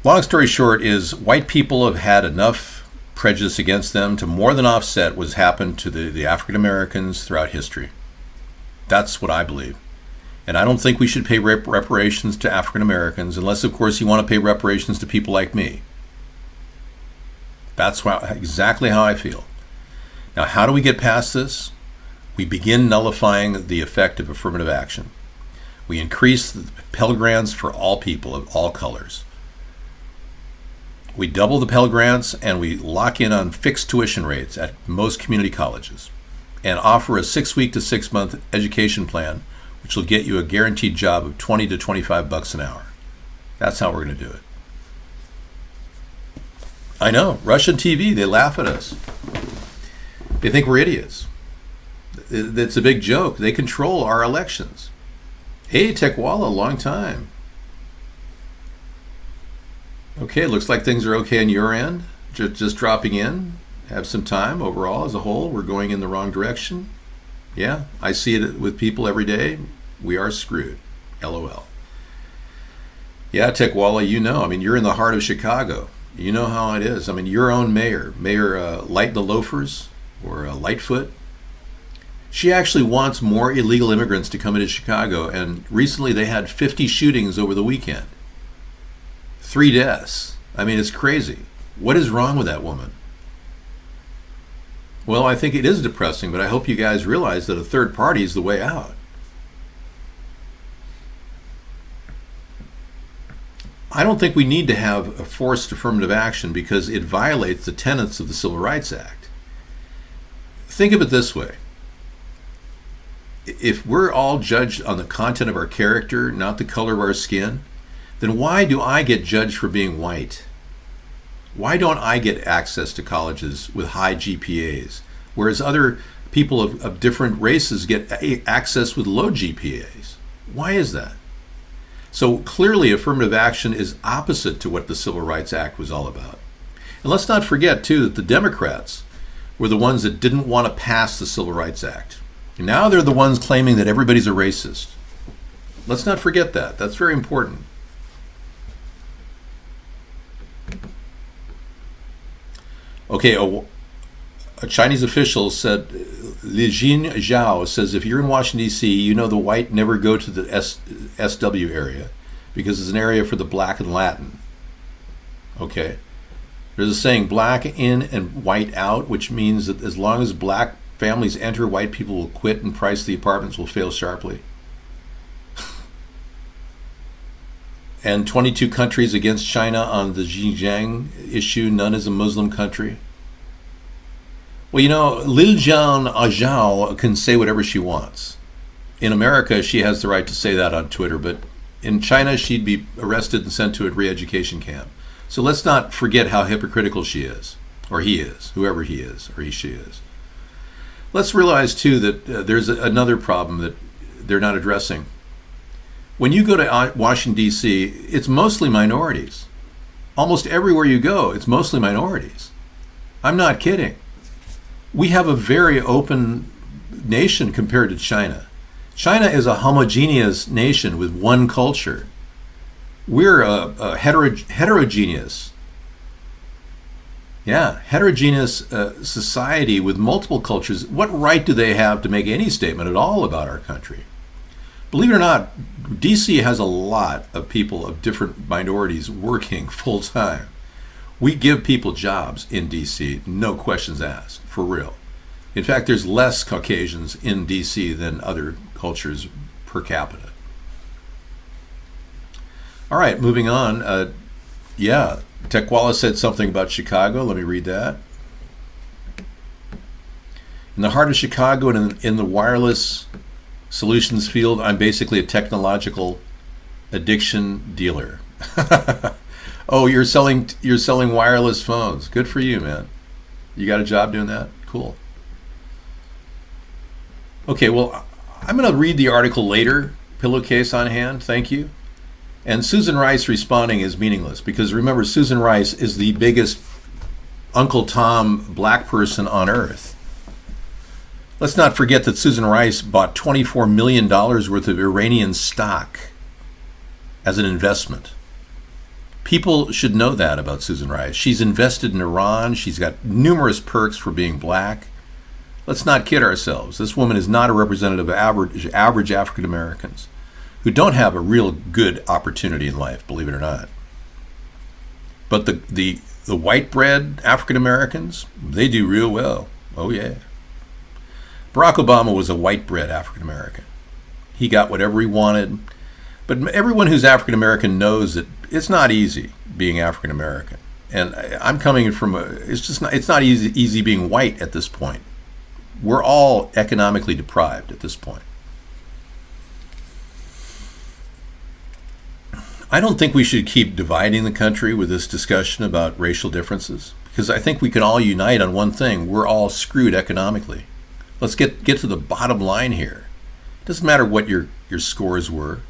long story short is white people have had enough prejudice against them to more than offset what's happened to the African Americans throughout history. That's what I believe. And I don't think we should pay reparations to African Americans unless, of course, you want to pay reparations to people like me. That's exactly how I feel. Now, how do we get past this? We begin nullifying the effect of affirmative action. We increase the Pell Grants for all people of all colors. We double the Pell Grants and we lock in on fixed tuition rates at most community colleges and offer a 6-week to 6-month education plan, which will get you a guaranteed job of $20 to $25 an hour. That's how we're going to do it. I know, Russian TV, they laugh at us. They think we're idiots. It's a big joke. They control our elections. Hey, Tekwala, long time. Okay, looks like things are okay on your end. Just dropping in. Have some time overall as a whole. We're going in the wrong direction. Yeah, I see it with people every day. We are screwed. LOL. Yeah, Tekwala, you know. I mean, you're in the heart of Chicago. You know how it is. I mean, your own mayor, Light the Loafers, or Lightfoot, she actually wants more illegal immigrants to come into Chicago, and recently they had 50 shootings over the weekend. 3 deaths. I mean, it's crazy. What is wrong with that woman? Well, I think it is depressing, but I hope you guys realize that a third party is the way out. I don't think we need to have a forced affirmative action because it violates the tenets of the Civil Rights Act. Think of it this way. If we're all judged on the content of our character, not the color of our skin, then why do I get judged for being white? Why don't I get access to colleges with high GPAs, whereas other people of different races get access with low GPAs? Why is that? So clearly affirmative action is opposite to what the Civil Rights Act was all about. And let's not forget, too, that the Democrats were the ones that didn't want to pass the Civil Rights Act. And now they're the ones claiming that everybody's a racist. Let's not forget that. That's very important. Okay, a Chinese official said, Li Jin Zhao says, if you're in Washington, D.C., you know the white never go to the SW area because it's an area for the black and Latin. Okay. There's a saying, black in and white out, which means that as long as black families enter, white people will quit and price the apartments will fail sharply. And 22 countries against China on the Xinjiang issue. None is a Muslim country. Well, you know, Lil Jian Zhao can say whatever she wants. In America, she has the right to say that on Twitter, but in China, she'd be arrested and sent to a re-education camp. So let's not forget how hypocritical she is, or he is, whoever he is, or she is. Let's realize, too, that there's another problem that they're not addressing. When you go to Washington, D.C., it's mostly minorities. Almost everywhere you go, it's mostly minorities. I'm not kidding. We have a very open nation compared to China. China is a homogeneous nation with one culture. We're a heterogeneous. Yeah, heterogeneous society with multiple cultures. What right do they have to make any statement at all about our country? Believe it or not, DC has a lot of people of different minorities working full time. We give people jobs in DC, no questions asked, for real. In fact, there's less Caucasians in DC than other cultures per capita. All right, moving on. Yeah, Tekwala said something about Chicago. Let me read that. In the heart of Chicago and in the wireless solutions field, I'm basically a technological addiction dealer. Oh, you're selling wireless phones. Good for you, man. You got a job doing that? Cool. Okay, well, I'm going to read the article later. Pillowcase on hand, thank you. And Susan Rice responding is meaningless because remember, Susan Rice is the biggest Uncle Tom black person on earth. Let's not forget that Susan Rice bought $24 million worth of Iranian stock as an investment. People should know that about Susan Rice. She's invested in Iran. She's got numerous perks for being black. Let's not kid ourselves. This woman is not a representative of average African Americans who don't have a real good opportunity in life, believe it or not. But the white bread African Americans, they do real well. Oh yeah. Barack Obama was a white bread African American. He got whatever he wanted. But everyone who's African American knows that it's not easy being African American. And I'm coming from it's not easy being white at this point. We're all economically deprived at this point. I don't think we should keep dividing the country with this discussion about racial differences, because I think we can all unite on one thing. We're all screwed economically. Let's get to the bottom line here. It doesn't matter what your scores were.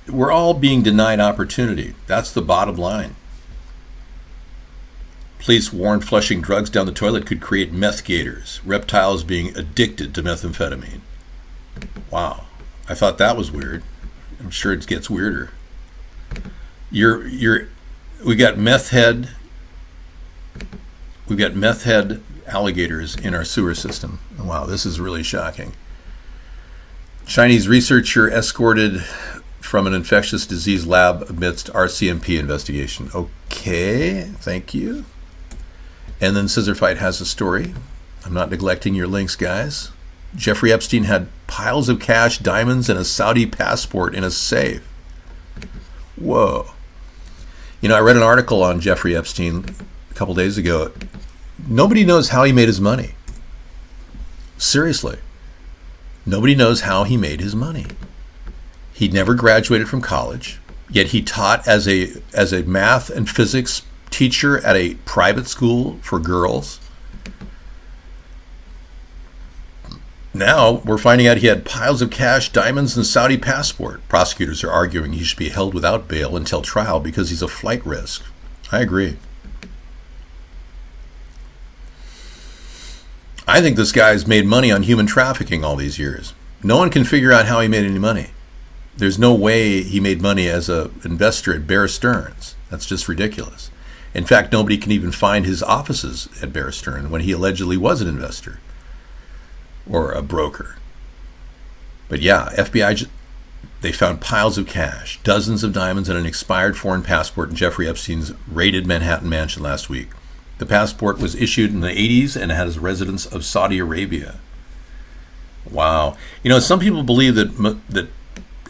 We're all being denied opportunity. That's the bottom line. Police warn flushing drugs down the toilet could create meth gators, reptiles being addicted to methamphetamine. Wow, I thought that was weird. I'm sure it gets weirder. We got meth head alligators in our sewer system. Wow, this is really shocking. Chinese researcher escorted from an infectious disease lab amidst RCMP investigation. Okay, thank you. And then Scissor Fight has a story. I'm not neglecting your links, guys. Jeffrey Epstein had piles of cash, diamonds, and a Saudi passport in a safe. Whoa. You know, I read an article on Jeffrey Epstein a couple days ago. Nobody knows how he made his money. Seriously. Nobody knows how he made his money. He never graduated from college, yet he taught as a math and physics teacher at a private school for girls. Now we're finding out he had piles of cash, diamonds, and Saudi passport. Prosecutors are arguing he should be held without bail until trial because he's a flight risk. I agree. I think this guy's made money on human trafficking all these years. No one can figure out how he made any money. There's no way he made money as an investor at Bear Stearns. That's just ridiculous. In fact, nobody can even find his offices at Bear Stearns when he allegedly was an investor or a broker. But yeah, FBI, they found piles of cash, dozens of diamonds, and an expired foreign passport in Jeffrey Epstein's raided Manhattan mansion last week. The passport was issued in the 80s and has residence of Saudi Arabia. Wow. You know, some people believe that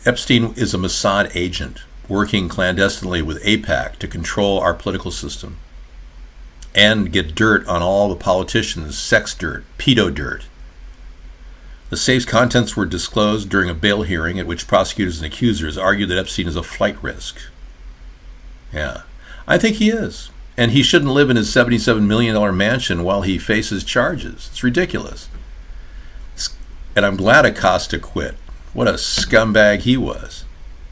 Epstein is a Mossad agent working clandestinely with AIPAC to control our political system and get dirt on all the politicians, sex dirt, pedo dirt. The safe's contents were disclosed during a bail hearing at which prosecutors and accusers argued that Epstein is a flight risk. Yeah, I think he is. And he shouldn't live in his $77 million mansion while he faces charges. It's ridiculous. And I'm glad Acosta quit. What a scumbag he was.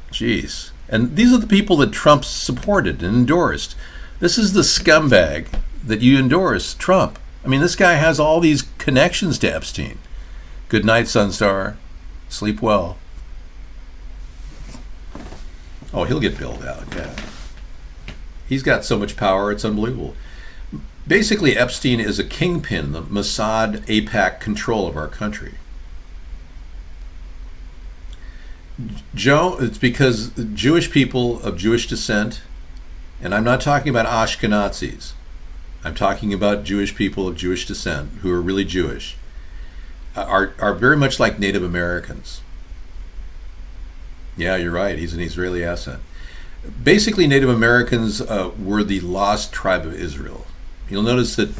Jeez. And these are the people that Trump supported and endorsed. This is the scumbag that you endorse, Trump. I mean, this guy has all these connections to Epstein. Good night, Sunstar. Sleep well. Oh, he'll get bailed out, yeah. He's got so much power, it's unbelievable. Basically, Epstein is a kingpin, the Mossad AIPAC control of our country. Joe, it's because Jewish people of Jewish descent, and I'm not talking about Ashkenazis, I'm talking about Jewish people of Jewish descent who are really Jewish, are very much like Native Americans. Yeah, you're right, he's an Israeli asset. Basically, Native Americans were the lost tribe of Israel. You'll notice that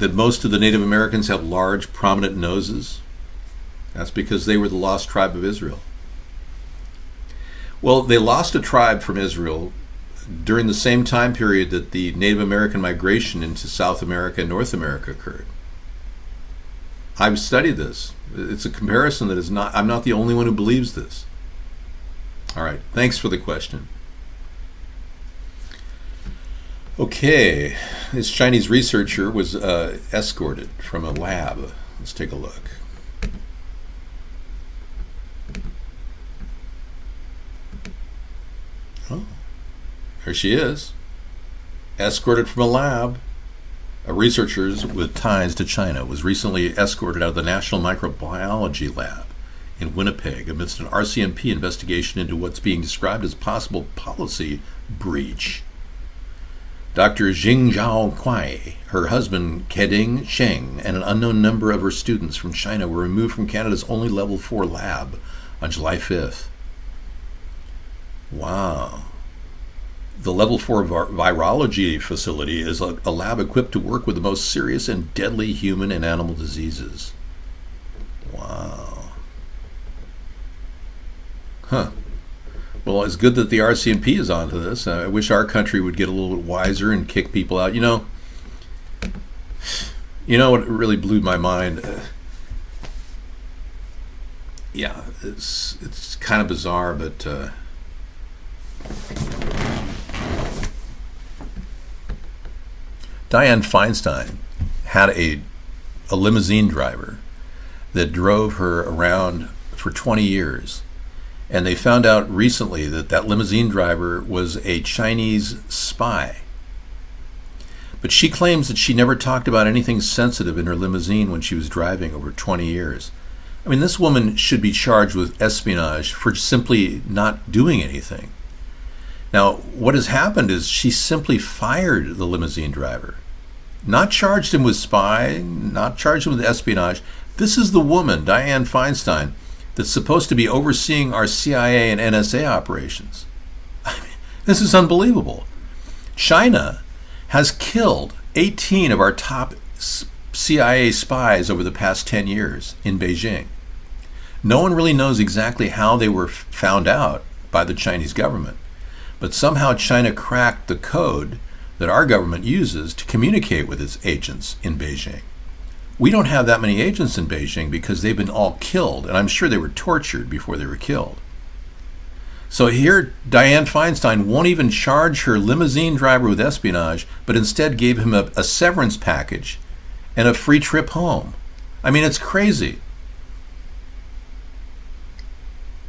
that most of the Native Americans have large, prominent noses? That's because they were the lost tribe of Israel. Well, they lost a tribe from Israel during the same time period that the Native American migration into South America and North America occurred. I've studied this. It's a comparison that is not, I'm not the only one who believes this. All right, thanks for the question. Okay, this Chinese researcher was escorted from a lab. Let's take a look. Oh, there she is, escorted from a lab. A researcher with ties to China was recently escorted out of the National Microbiology Lab in Winnipeg amidst an RCMP investigation into what's being described as possible policy breach. Dr. Jingzhao Kuai, her husband Keding Sheng, and an unknown number of her students from China were removed from Canada's only Level 4 lab on July 5th. Wow. The Level 4 virology facility is a lab equipped to work with the most serious and deadly human and animal diseases. Wow. Huh. Well, it's good that the RCMP is onto this. I wish our country would get a little bit wiser and kick people out. You know what really blew my mind? Yeah, it's kind of bizarre, but Dianne Feinstein had a limousine driver that drove her around for 20 years. And they found out recently that that limousine driver was a Chinese spy. But she claims that she never talked about anything sensitive in her limousine when she was driving over 20 years. I mean, this woman should be charged with espionage for simply not doing anything. Now, what has happened is she simply fired the limousine driver. Not charged him with spying, not charged him with espionage. This is the woman, Dianne Feinstein, that's supposed to be overseeing our CIA and NSA operations. I mean, this is unbelievable. China has killed 18 of our top CIA spies over the past 10 years in Beijing. No one really knows exactly how they were found out by the Chinese government, but somehow China cracked the code that our government uses to communicate with its agents in Beijing. We don't have that many agents in Beijing because they've been all killed, and I'm sure they were tortured before they were killed. So here, Dianne Feinstein won't even charge her limousine driver with espionage, but instead gave him a severance package and a free trip home. I mean, it's crazy.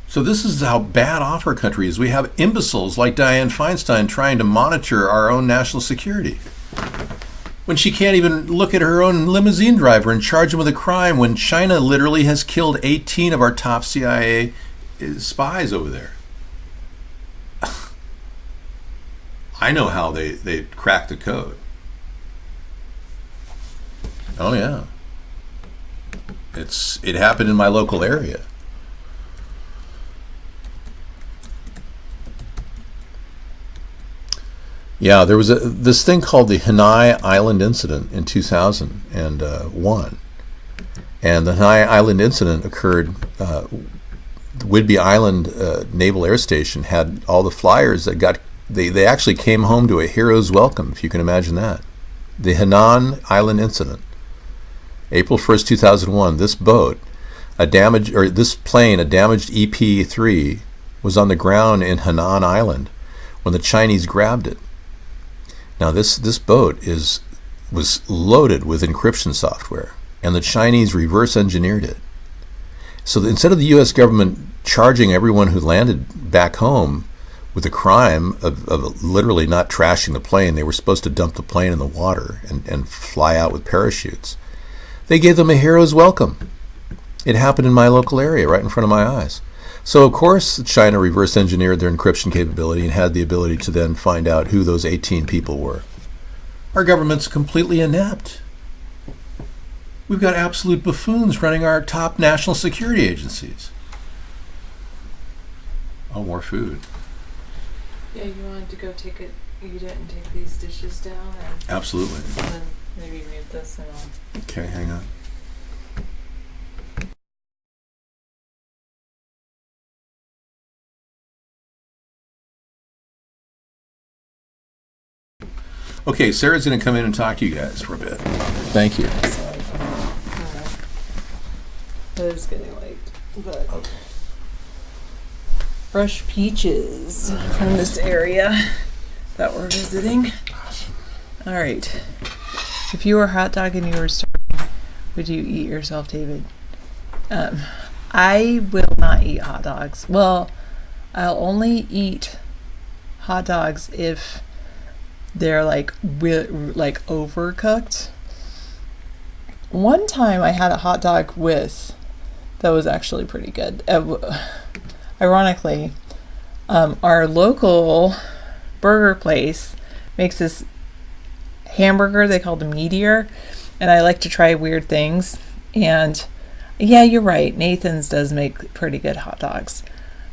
So this is how bad off our country is. We have imbeciles like Dianne Feinstein trying to monitor our own national security, when she can't even look at her own limousine driver and charge him with a crime, when China literally has killed 18 of our top CIA spies over there. I know how they cracked the code. Oh yeah. It happened in my local area. Yeah, there was this thing called the Hanai Island Incident in 2001. And the Hanai Island Incident occurred, the Whidbey Island Naval Air Station had all the flyers that they actually came home to a hero's welcome, if you can imagine that. The Hanai Island Incident. April 1st, 2001, this plane, a damaged EP-3, was on the ground in Hanai Island when the Chinese grabbed it. Now this boat was loaded with encryption software, and the Chinese reverse engineered it. So instead of the U.S. government charging everyone who landed back home with the crime of literally not trashing the plane, they were supposed to dump the plane in the water and fly out with parachutes. They gave them a hero's welcome. It happened in my local area, right in front of my eyes. So, of course, China reverse engineered their encryption capability and had the ability to then find out who those 18 people were. Our government's completely inept. We've got absolute buffoons running our top national security agencies. Oh, more food. Yeah, you wanted to go take it. You didn't take these dishes down? Absolutely. And then maybe this and I'll... Okay, hang on. Okay, Sarah's going to come in and talk to you guys for a bit. Thank you. It is getting late, but Okay. fresh peaches from this area that we're visiting. All right. If you were a hot dog and you were starving, would you eat yourself, David? I will not eat hot dogs. Well, I'll only eat hot dogs if they're like overcooked. One time I had a hot dog with that was actually pretty good. Ironically, our local burger place makes this hamburger they call the Meteor, and I like to try weird things. And yeah, you're right, Nathan's does make pretty good hot dogs,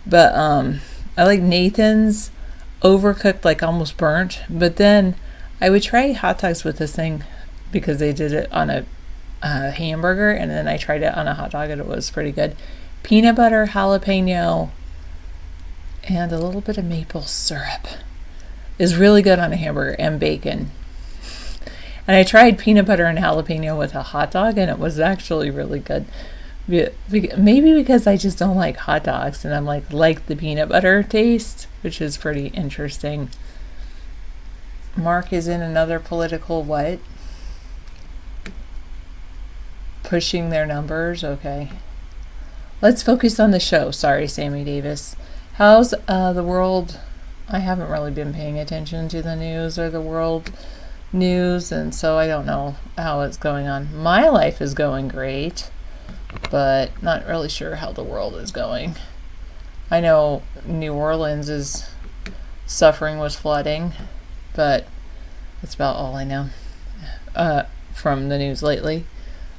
but I like Nathan's overcooked, like almost burnt. But then I would try hot dogs with this thing because they did it on a hamburger, and then I tried it on a hot dog and it was pretty good. Peanut butter, jalapeno, and a little bit of maple syrup is really good on a hamburger, and bacon. And I tried peanut butter and jalapeno with a hot dog, and it was actually really good. Maybe because I just don't like hot dogs, and I'm like the peanut butter taste, which is pretty interesting. Mark is in another political what? Pushing their numbers. Okay. Let's focus on the show. Sorry, Sammy Davis. How's the world? I haven't really been paying attention to the news or the world news, and so I don't know how it's going on. My life is going great, but not really sure how the world is going. I know New Orleans is suffering with flooding, but that's about all I know from the news lately.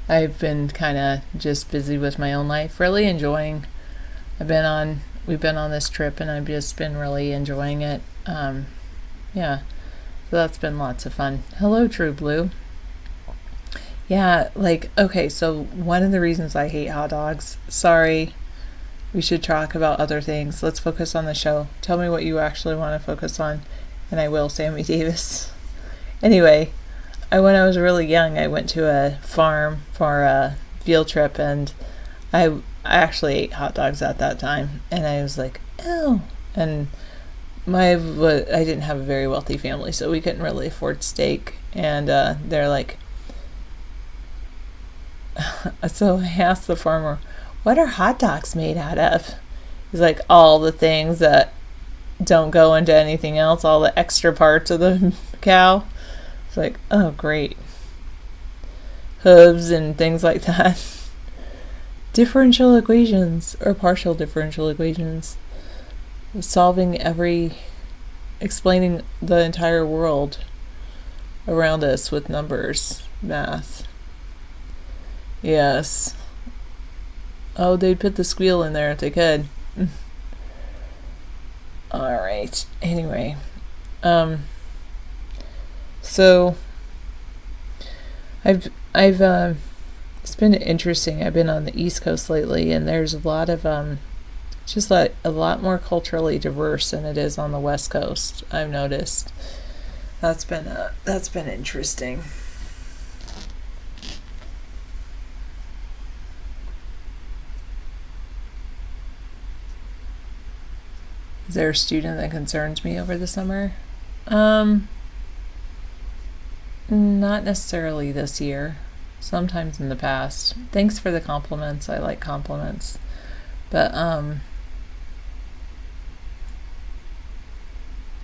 I've been kind of just busy with my own life, really enjoying. We've been on this trip, and I've just been really enjoying it. Yeah, so that's been lots of fun. Hello, True Blue. Yeah, okay, so one of the reasons I hate hot dogs, sorry, we should talk about other things. Let's focus on the show. Tell me what you actually want to focus on, and I will, Sammy Davis. Anyway, when I was really young, I went to a farm for a field trip, and I actually ate hot dogs at that time, and I was like, ew. And I didn't have a very wealthy family, so we couldn't really afford steak, and they're like, so I asked the farmer, what are hot dogs made out of? He's like, all the things that don't go into anything else, all the extra parts of the cow. It's like, oh, great. Hooves and things like that. Differential equations, or partial differential equations. Explaining the entire world around us with numbers, math. Yes. Oh, they'd put the squeal in there if they could. All right. Anyway, so it's been interesting. I've been on the East Coast lately, and there's a lot of just like a lot more culturally diverse than it is on the West Coast. I've noticed. That's been interesting. Is there a student that concerns me over the summer? Not necessarily this year. Sometimes in the past. Thanks for the compliments. I like compliments. But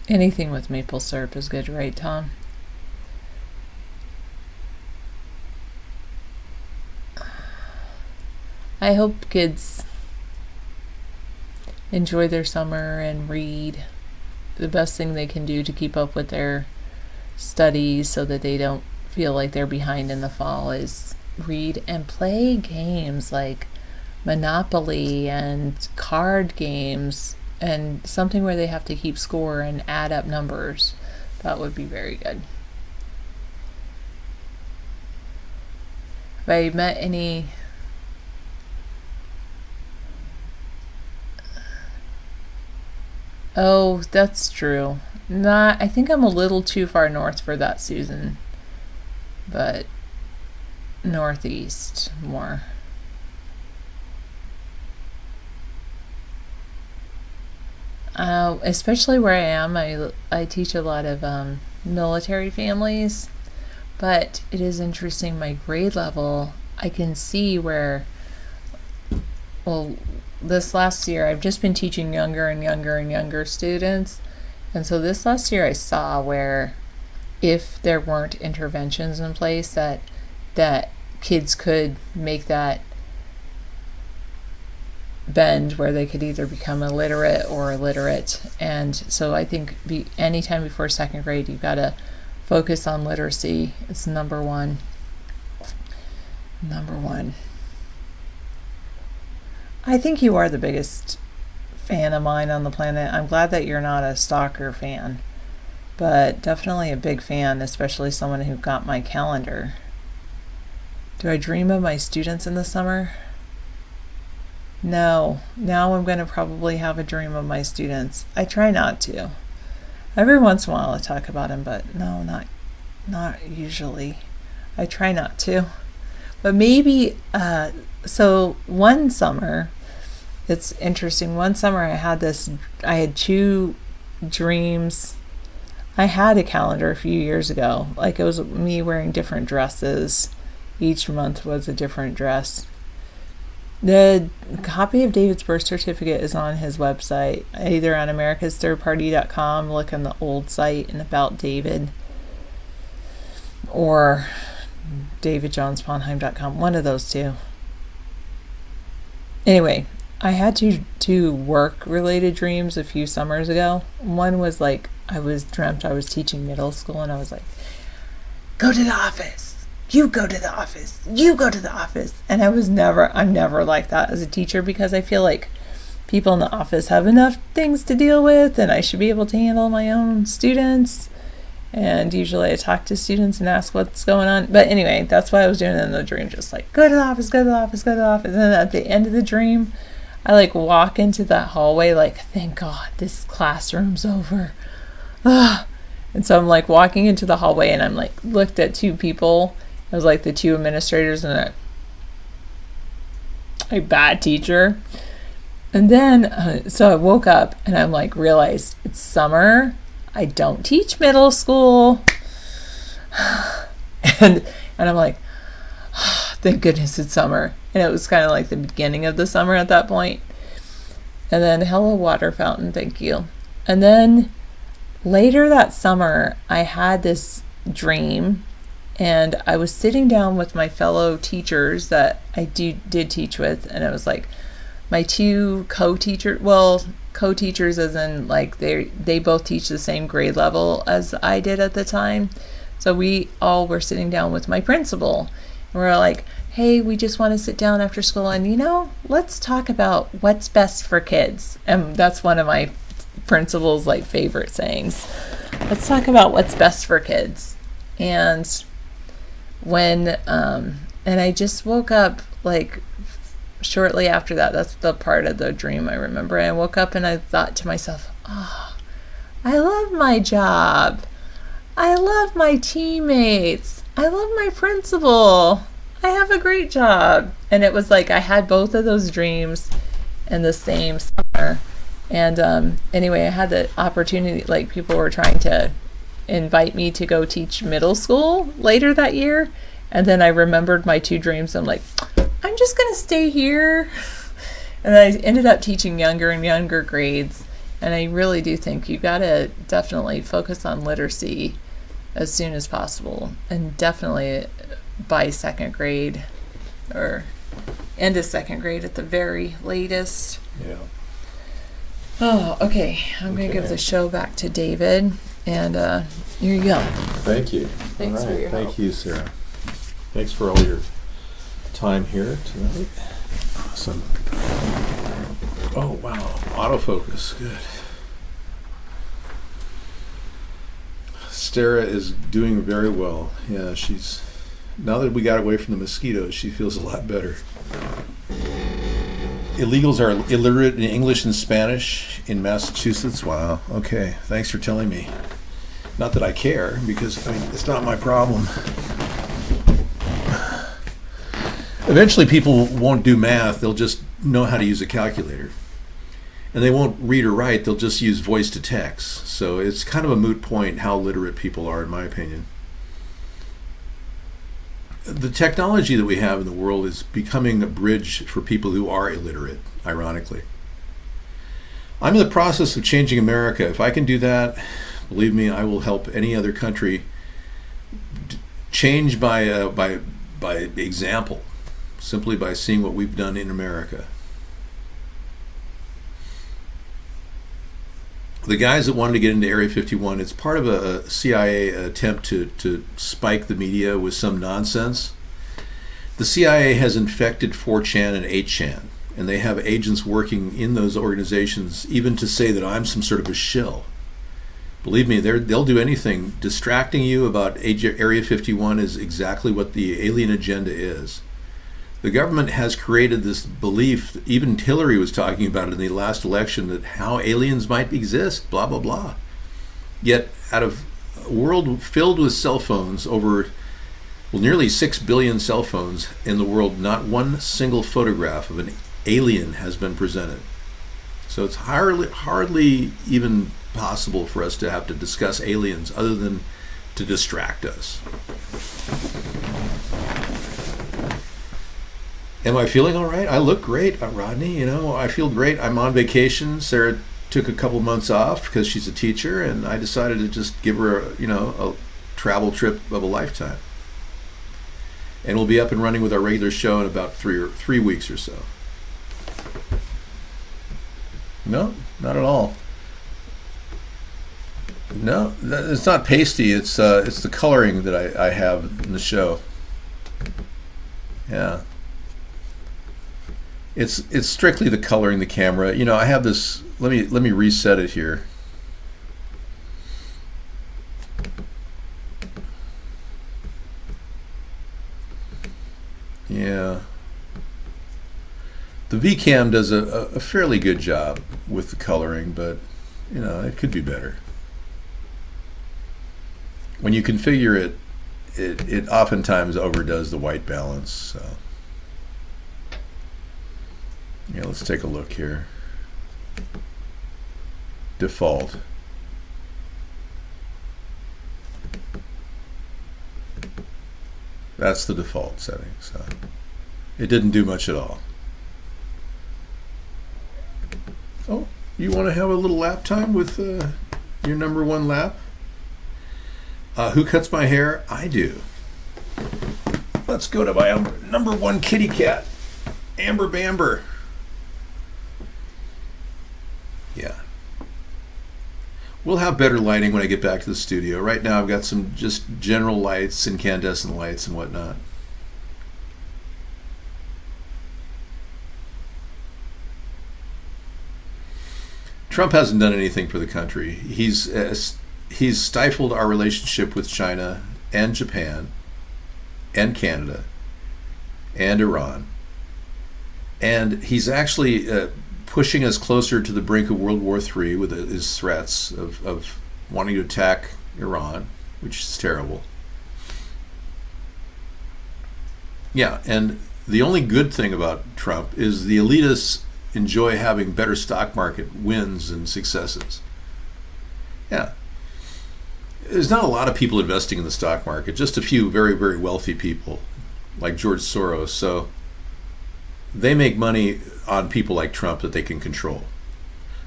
anything with maple syrup is good, right, Tom? I hope kids enjoy their summer and read. The best thing they can do to keep up with their studies so that they don't feel like they're behind in the fall is read and play games like Monopoly and card games, and something where they have to keep score and add up numbers. That would be very good. Have I met any? Oh, that's true. Not. I think I'm a little too far north for that, Susan. But northeast more. Especially where I am, I teach a lot of military families, but it is interesting. My grade level, I can see where. Well, this last year, I've just been teaching younger and younger and younger students, and so this last year, I saw where, if there weren't interventions in place, that kids could make that bend where they could either become illiterate or illiterate. And so I think anytime before second grade, you've got to focus on literacy. It's number one. I think you are the biggest fan of mine on the planet. I'm glad that you're not a stalker fan, but definitely a big fan, especially someone who got my calendar. Do I dream of my students in the summer? No. Now I'm going to probably have a dream of my students. I try not to. Every once in a while I talk about them, but no, not usually. I try not to. But maybe, so one summer, it's interesting. One summer I had two dreams. I had a calendar a few years ago. Like, it was me wearing different dresses. Each month was a different dress. The copy of David's birth certificate is on his website, either on americasthirdparty.com, look on the old site and about David, or davidjohnsponheim.com, one of those two. Anyway, I had two work-related dreams a few summers ago. One was like, I was teaching middle school, and I was like, go to the office. You go to the office. You go to the office. And I'm never like that as a teacher, because I feel like people in the office have enough things to deal with, and I should be able to handle my own students. And usually I talk to students and ask what's going on. But anyway, that's what I was doing in the dream, just like, go to the office, go to the office, go to the office. And then at the end of the dream, I like walk into that hallway like, thank God this classroom's over. And so I'm like walking into the hallway, and I'm like looked at two people. It was like the two administrators and a bad teacher. And then, so I woke up and I'm like, realized it's summer. I don't teach middle school. and I'm like, thank goodness it's summer. And it was kind of like the beginning of the summer at that point. And then, hello, water fountain, thank you. And then later that summer, I had this dream. And I was sitting down with my fellow teachers that I did teach with, and it was like my two co-teachers as in like they both teach the same grade level as I did at the time. So we all were sitting down with my principal, and we're like, hey, we just want to sit down after school and, let's talk about what's best for kids. And that's one of my principal's like favorite sayings. Let's talk about what's best for kids. And when and I just woke up like shortly after that. That's the part of the dream I remember. I woke up and I thought to myself, I love my job. I love my teammates. I love my principal. I have a great job. And it was like I had both of those dreams in the same summer. And anyway, I had the opportunity, like people were trying to invite me to go teach middle school later that year. And then I remembered my two dreams. I'm like, I'm just going to stay here. And I ended up teaching younger and younger grades. And I really do think you got to definitely focus on literacy as soon as possible. And definitely by second grade or end of second grade at the very latest. Yeah. Oh, okay. I'm going to give the show back to David. And here you go. Thank you. Thanks for your help. Thank you, Sarah. Thanks for all your time here tonight. Awesome. Oh, wow. Autofocus. Good. Sarah is doing very well. Yeah, she's Now that we got away from the mosquitoes, she feels a lot better. Illegals are illiterate in English and Spanish in Massachusetts. Wow. Okay. Thanks for telling me. Not that I care, because it's not my problem. Eventually, people won't do math. They'll just know how to use a calculator. And they won't read or write. They'll just use voice to text. So it's kind of a moot point how literate people are, in my opinion. The technology that we have in the world is becoming a bridge for people who are illiterate, ironically. I'm in the process of changing America. If I can do that, believe me, I will help any other country change by example, simply by seeing what we've done in America. The guys that wanted to get into Area 51, it's part of a CIA attempt to spike the media with some nonsense. The CIA has infected 4chan and 8chan, and they have agents working in those organizations even to say that I'm some sort of a shill. Believe me, they'll do anything. Distracting you about Area 51 is exactly what the alien agenda is. The government has created this belief, even Hillary was talking about it in the last election, that how aliens might exist, blah, blah, blah. Yet, out of a world filled with cell phones, nearly 6 billion cell phones in the world, not one single photograph of an alien has been presented. So it's hardly even possible for us to have to discuss aliens other than to distract us. Am I feeling all right? I look great, Rodney. I feel great. I'm on vacation. Sarah took a couple months off because she's a teacher, and I decided to just give her a travel trip of a lifetime. And we'll be up and running with our regular show in about 3 weeks or so. No, not at all. No, it's not pasty. It's the coloring that I have in the show. Yeah. It's strictly the coloring, the camera. I have this. Let me reset it here. Yeah. The VCam does a fairly good job with the coloring, but it could be better. When you configure it, it oftentimes overdoes the white balance. So. Yeah, let's take a look here. Default. That's the default setting, so it didn't do much at all. Oh, you want to have a little lap time with your number one lap? Who cuts my hair? I do. Let's go to my number one kitty cat, Amber Bamber. Yeah. We'll have better lighting when I get back to the studio. Right now I've got some just general lights, incandescent lights and whatnot. Trump hasn't done anything for the country. He's stifled our relationship with China and Japan and Canada and Iran. And he's actually pushing us closer to the brink of World War III with his threats of wanting to attack Iran, which is terrible. Yeah, and the only good thing about Trump is the elitists enjoy having better stock market wins and successes. Yeah. There's not a lot of people investing in the stock market, just a few very, very wealthy people like George Soros. So they make money on people like Trump that they can control.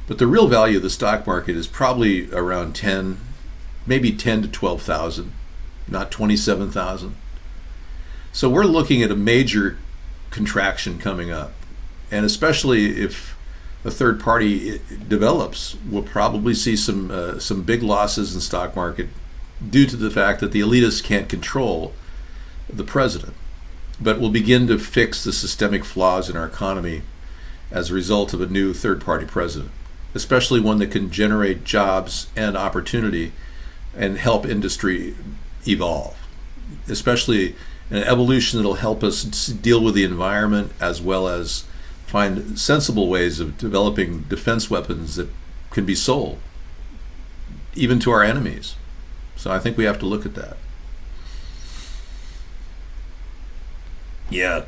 But the real value of the stock market is probably around 10, maybe 10 to 12,000, not 27,000. So we're looking at a major contraction coming up. And especially if a third party develops, we'll probably see some big losses in stock market due to the fact that the elitists can't control the president. But we'll begin to fix the systemic flaws in our economy as a result of a new third party president, especially one that can generate jobs and opportunity and help industry evolve, especially an evolution that'll help us deal with the environment as well as find sensible ways of developing defense weapons that can be sold, even to our enemies. So I think we have to look at that. Yeah,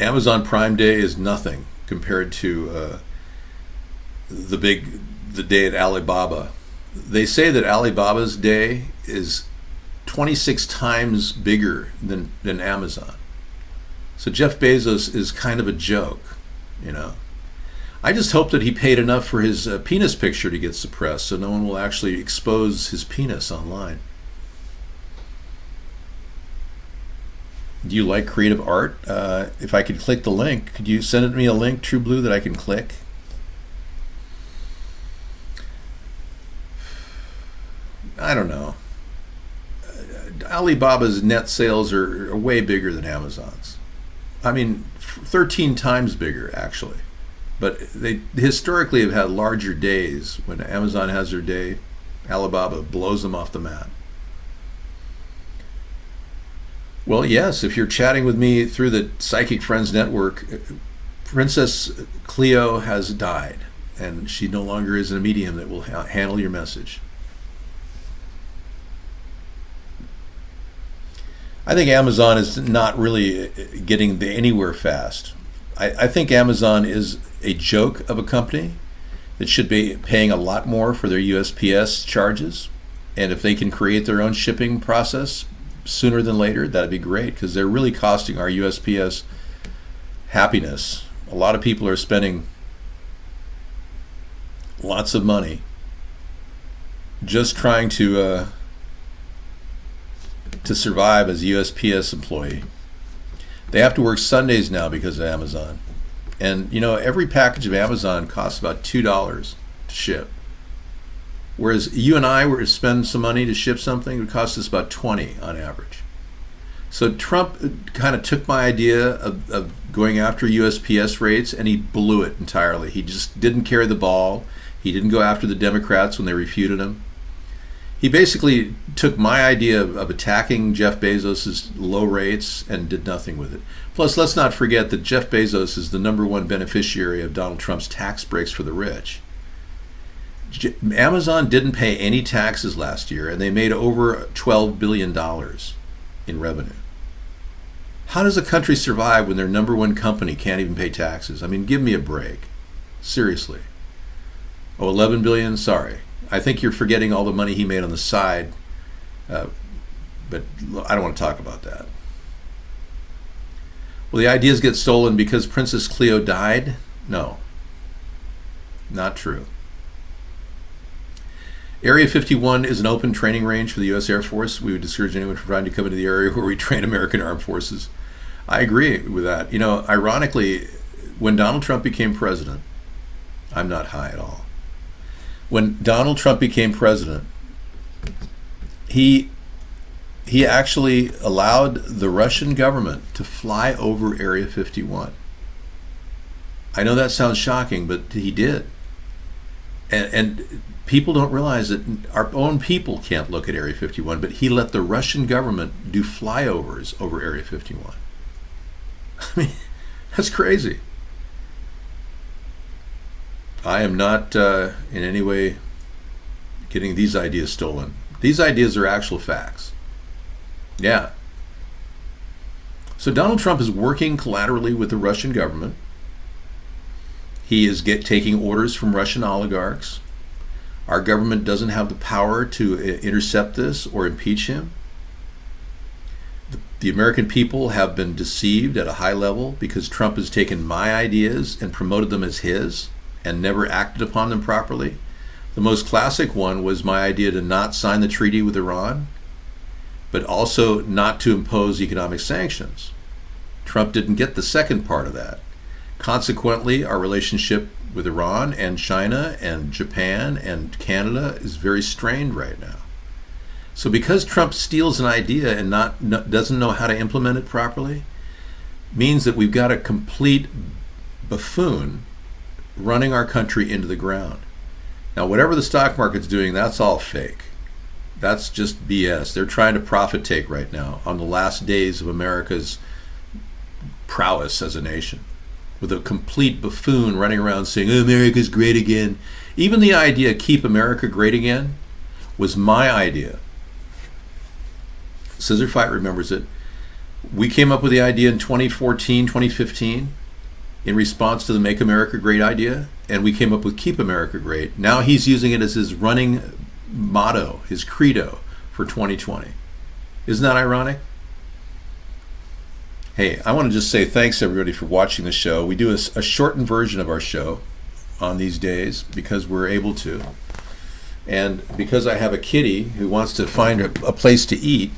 Amazon Prime Day is nothing compared to the day at Alibaba. They say that Alibaba's day is 26 times bigger than Amazon. So Jeff Bezos is kind of a joke, you know. I just hope that he paid enough for his penis picture to get suppressed so no one will actually expose his penis online. Do you like creative art? If I could click the link, could you send me a link, True Blue, that I can click? I don't know. Alibaba's net sales are way bigger than Amazon's. I mean, 13 times bigger, actually. But they historically have had larger days. When Amazon has their day, Alibaba blows them off the map. Well, yes, if you're chatting with me through the Psychic Friends Network, Princess Cleo has died, and she no longer is a medium that will handle your message. I think Amazon is not really getting anywhere fast. I think Amazon is a joke of a company that should be paying a lot more for their USPS charges. And if they can create their own shipping process sooner than later, that'd be great, because they're really costing our USPS happiness. A lot of people are spending lots of money just trying to survive as a USPS employee. They have to work Sundays now because of Amazon. And you know, every package of Amazon costs about $2 to ship. Whereas you and I were to spend some money to ship something, it would cost us about $20 on average. So Trump kind of took my idea of going after USPS rates and he blew it entirely. He just didn't carry the ball. He didn't go after the Democrats when they refuted him. He basically took my idea of attacking Jeff Bezos' low rates and did nothing with it. Plus, let's not forget that Jeff Bezos is the #1 beneficiary of Donald Trump's tax breaks for the rich. Amazon didn't pay any taxes last year, and they made over $12 billion in revenue. How does a country survive when their #1 company can't even pay taxes? I mean, give me a break. Seriously. Oh, 11 billion? Sorry. I think you're forgetting all the money he made on the side, but I don't want to talk about that. Well, the ideas get stolen because Princess Cleo died? No, not true. Area 51 is an open training range for the U.S. Air Force. We would discourage anyone from trying to come into the area where we train American armed forces. I agree with that. You know, ironically, when Donald Trump became president, I'm not high at all. When Donald Trump became president, he actually allowed the Russian government to fly over Area 51. I know that sounds shocking, but he did. And people don't realize that our own people can't look at Area 51, but he let the Russian government do flyovers over Area 51. I mean, that's crazy. I am not in any way getting these ideas stolen. These ideas are actual facts. Yeah. So Donald Trump is working collaterally with the Russian government. He is taking orders from Russian oligarchs. Our government doesn't have the power to intercept this or impeach him. The American people have been deceived at a high level because Trump has taken my ideas and promoted them as his and never acted upon them properly. The most classic one was my idea to not sign the treaty with Iran, but also not to impose economic sanctions. Trump didn't get the second part of that. Consequently, our relationship with Iran and China and Japan and Canada is very strained right now. So because Trump steals an idea and doesn't know how to implement it properly, means that we've got a complete buffoon running our country into the ground. Now, whatever the stock market's doing, that's all fake. That's just BS. They're trying to profit take right now on the last days of America's prowess as a nation, with a complete buffoon running around saying, oh, America's great again. Even the idea, keep America great again, was my idea. Scissor Fight remembers it. We came up with the idea in 2014, 2015, in response to the Make America Great idea, and we came up with Keep America Great. Now he's using it as his running motto, his credo for 2020. Isn't that ironic? Hey, I want to just say thanks everybody for watching the show. We do a shortened version of our show on these days because we're able to. And because I have a kitty who wants to find a place to eat.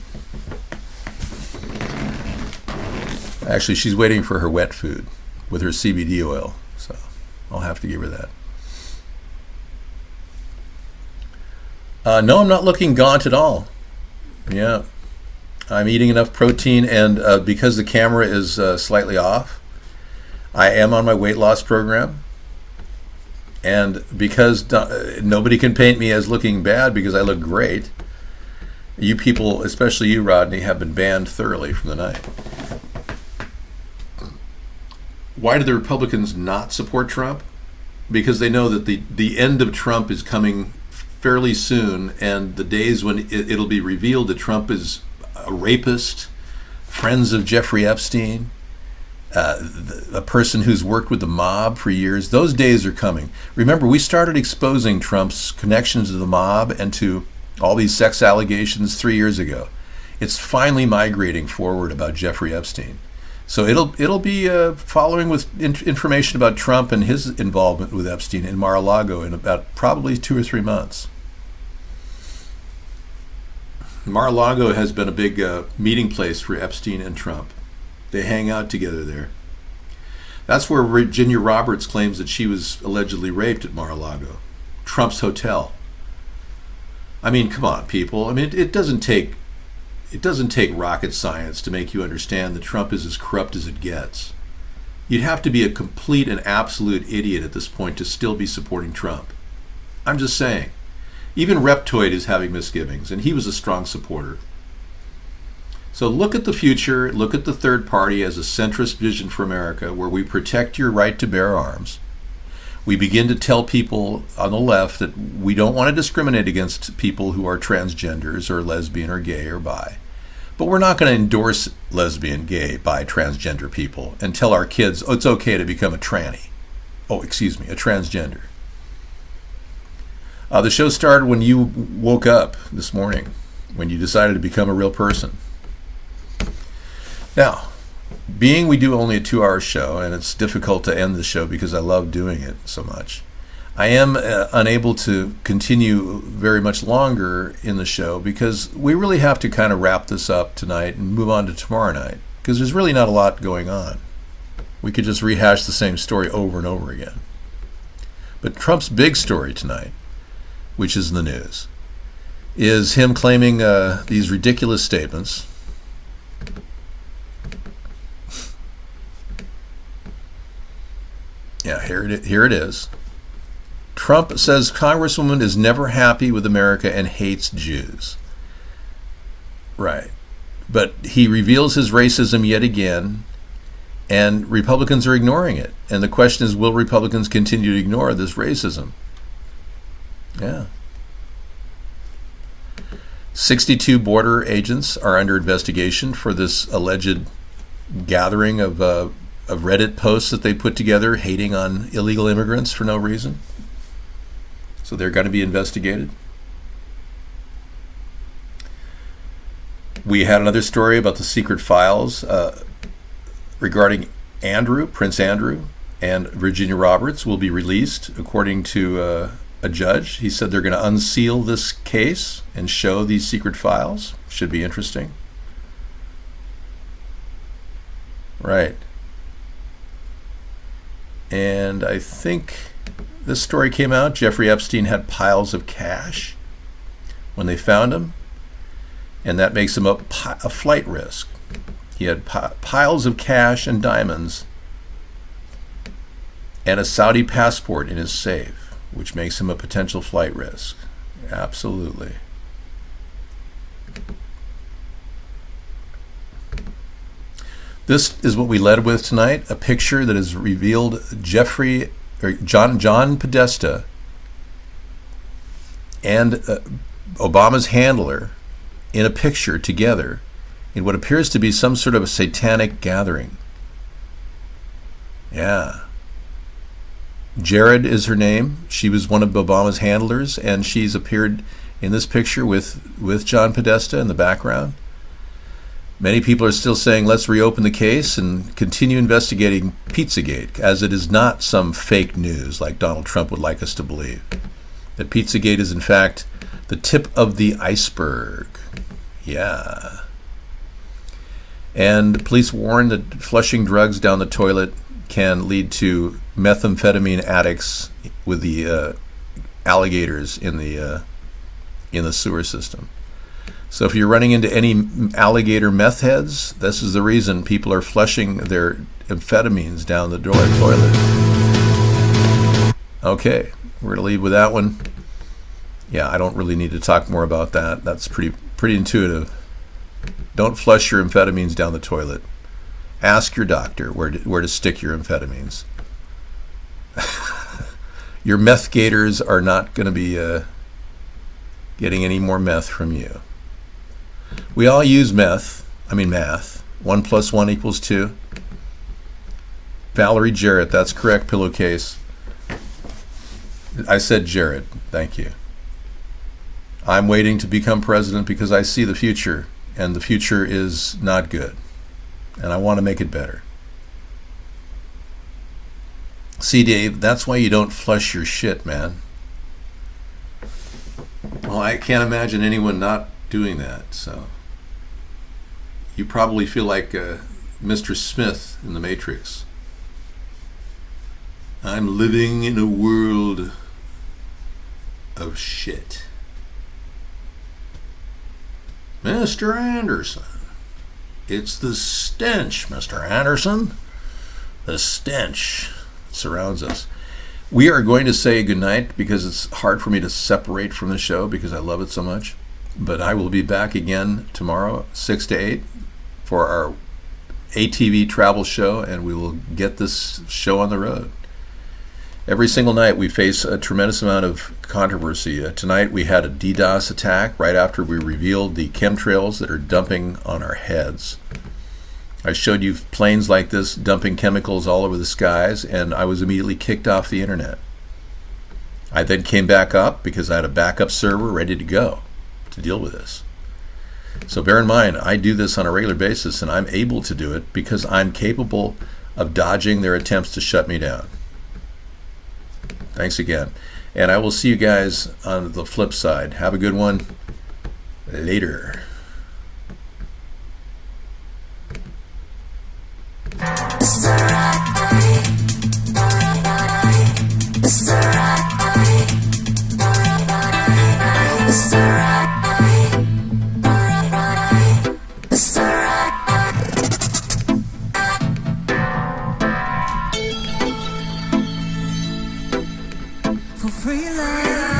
Actually, she's waiting for her wet food with her CBD oil, so I'll have to give her that. No, I'm not looking gaunt at all. Yeah, I'm eating enough protein, and because the camera is slightly off, I am on my weight loss program. And because nobody can paint me as looking bad because I look great, you people, especially you, Rodney, have been banned thoroughly from the night. Why do the Republicans not support Trump? Because they know that the end of Trump is coming fairly soon, and the days when it'll be revealed that Trump is a rapist, friends of Jeffrey Epstein, a person who's worked with the mob for years, those days are coming. Remember, we started exposing Trump's connections to the mob and to all these sex allegations 3 years ago. It's finally migrating forward about Jeffrey Epstein. So it'll be following with information about Trump and his involvement with Epstein in Mar-a-Lago in about probably 2 or 3 months. Mar-a-Lago has been a big meeting place for Epstein and Trump. They hang out together there. That's where Virginia Roberts claims that she was allegedly raped at Mar-a-Lago, Trump's hotel. I mean, come on, people. I mean, it doesn't take rocket science to make you understand that Trump is as corrupt as it gets. You'd have to be a complete and absolute idiot at this point to still be supporting Trump. I'm just saying. Even Reptoid is having misgivings, and he was a strong supporter. So look at the future, look at the third party as a centrist vision for America where we protect your right to bear arms. We begin to tell people on the left that we don't want to discriminate against people who are transgenders or lesbian or gay or bi. But we're not going to endorse lesbian, gay, bi, transgender people and tell our kids, oh, it's okay to become a tranny. Oh, excuse me, a transgender. The show started when you woke up this morning, when you decided to become a real person. Now, being we do only a 2-hour show, and it's difficult to end the show because I love doing it so much, I am unable to continue very much longer in the show because we really have to kind of wrap this up tonight and move on to tomorrow night because there's really not a lot going on. We could just rehash the same story over and over again. But Trump's big story tonight, which is in the news, is him claiming these ridiculous statements. Yeah, here it is. Trump says Congresswoman is never happy with America and hates Jews. Right. But he reveals his racism yet again, and Republicans are ignoring it. And the question is, will Republicans continue to ignore this racism? Yeah. 62 border agents are under investigation for this alleged gathering of Reddit posts that they put together hating on illegal immigrants for no reason. So they're going to be investigated. We had another story about the secret files regarding Prince Andrew, and Virginia Roberts will be released according to a judge. He said they're going to unseal this case and show these secret files. Should be interesting. Right. And I think this story came out. Jeffrey Epstein had piles of cash when they found him, and that makes him a flight risk. He had piles of cash and diamonds and a Saudi passport in his safe, which makes him a potential flight risk. Absolutely. This is what we led with tonight, a picture that has revealed John Podesta and Obama's handler in a picture together in what appears to be some sort of a satanic gathering. Yeah. Jared is her name. She was one of Obama's handlers, and she's appeared in this picture with John Podesta in the background. Many people are still saying, let's reopen the case and continue investigating Pizzagate, as it is not some fake news like Donald Trump would like us to believe. That Pizzagate is, in fact, the tip of the iceberg. Yeah. And police warn that flushing drugs down the toilet can lead to methamphetamine addicts with the alligators in the sewer system. So if you're running into any alligator meth heads, this is the reason people are flushing their amphetamines down the toilet. Okay, we're gonna leave with that one. Yeah, I don't really need to talk more about that. That's pretty intuitive. Don't flush your amphetamines down the toilet. Ask your doctor where to stick your amphetamines. Your meth gators are not going to be getting any more meth from you. We all use math. 1 + 1 = 2. Valerie Jarrett, that's correct, pillowcase. I said Jarrett, thank you. I'm waiting to become president because I see the future, and the future is not good, and I want to make it better. See, Dave, that's why you don't flush your shit, man. Well, I can't imagine anyone not doing that, so. You probably feel like Mr. Smith in The Matrix. I'm living in a world of shit. Mr. Anderson, it's the stench, Mr. Anderson. The stench surrounds us. We are going to say goodnight because it's hard for me to separate from the show because I love it so much. But I will be back again tomorrow, 6 to 8, for our ATP Travel Show, and we will get this show on the road. Every single night we face a tremendous amount of controversy. Tonight we had a DDoS attack right after we revealed the chemtrails that are dumping on our heads. I showed you planes like this dumping chemicals all over the skies, and I was immediately kicked off the internet. I then came back up because I had a backup server ready to go to deal with this. So bear in mind, I do this on a regular basis, and I'm able to do it because I'm capable of dodging their attempts to shut me down. Thanks again. And I will see you guys on the flip side. Have a good one. Later. For free love.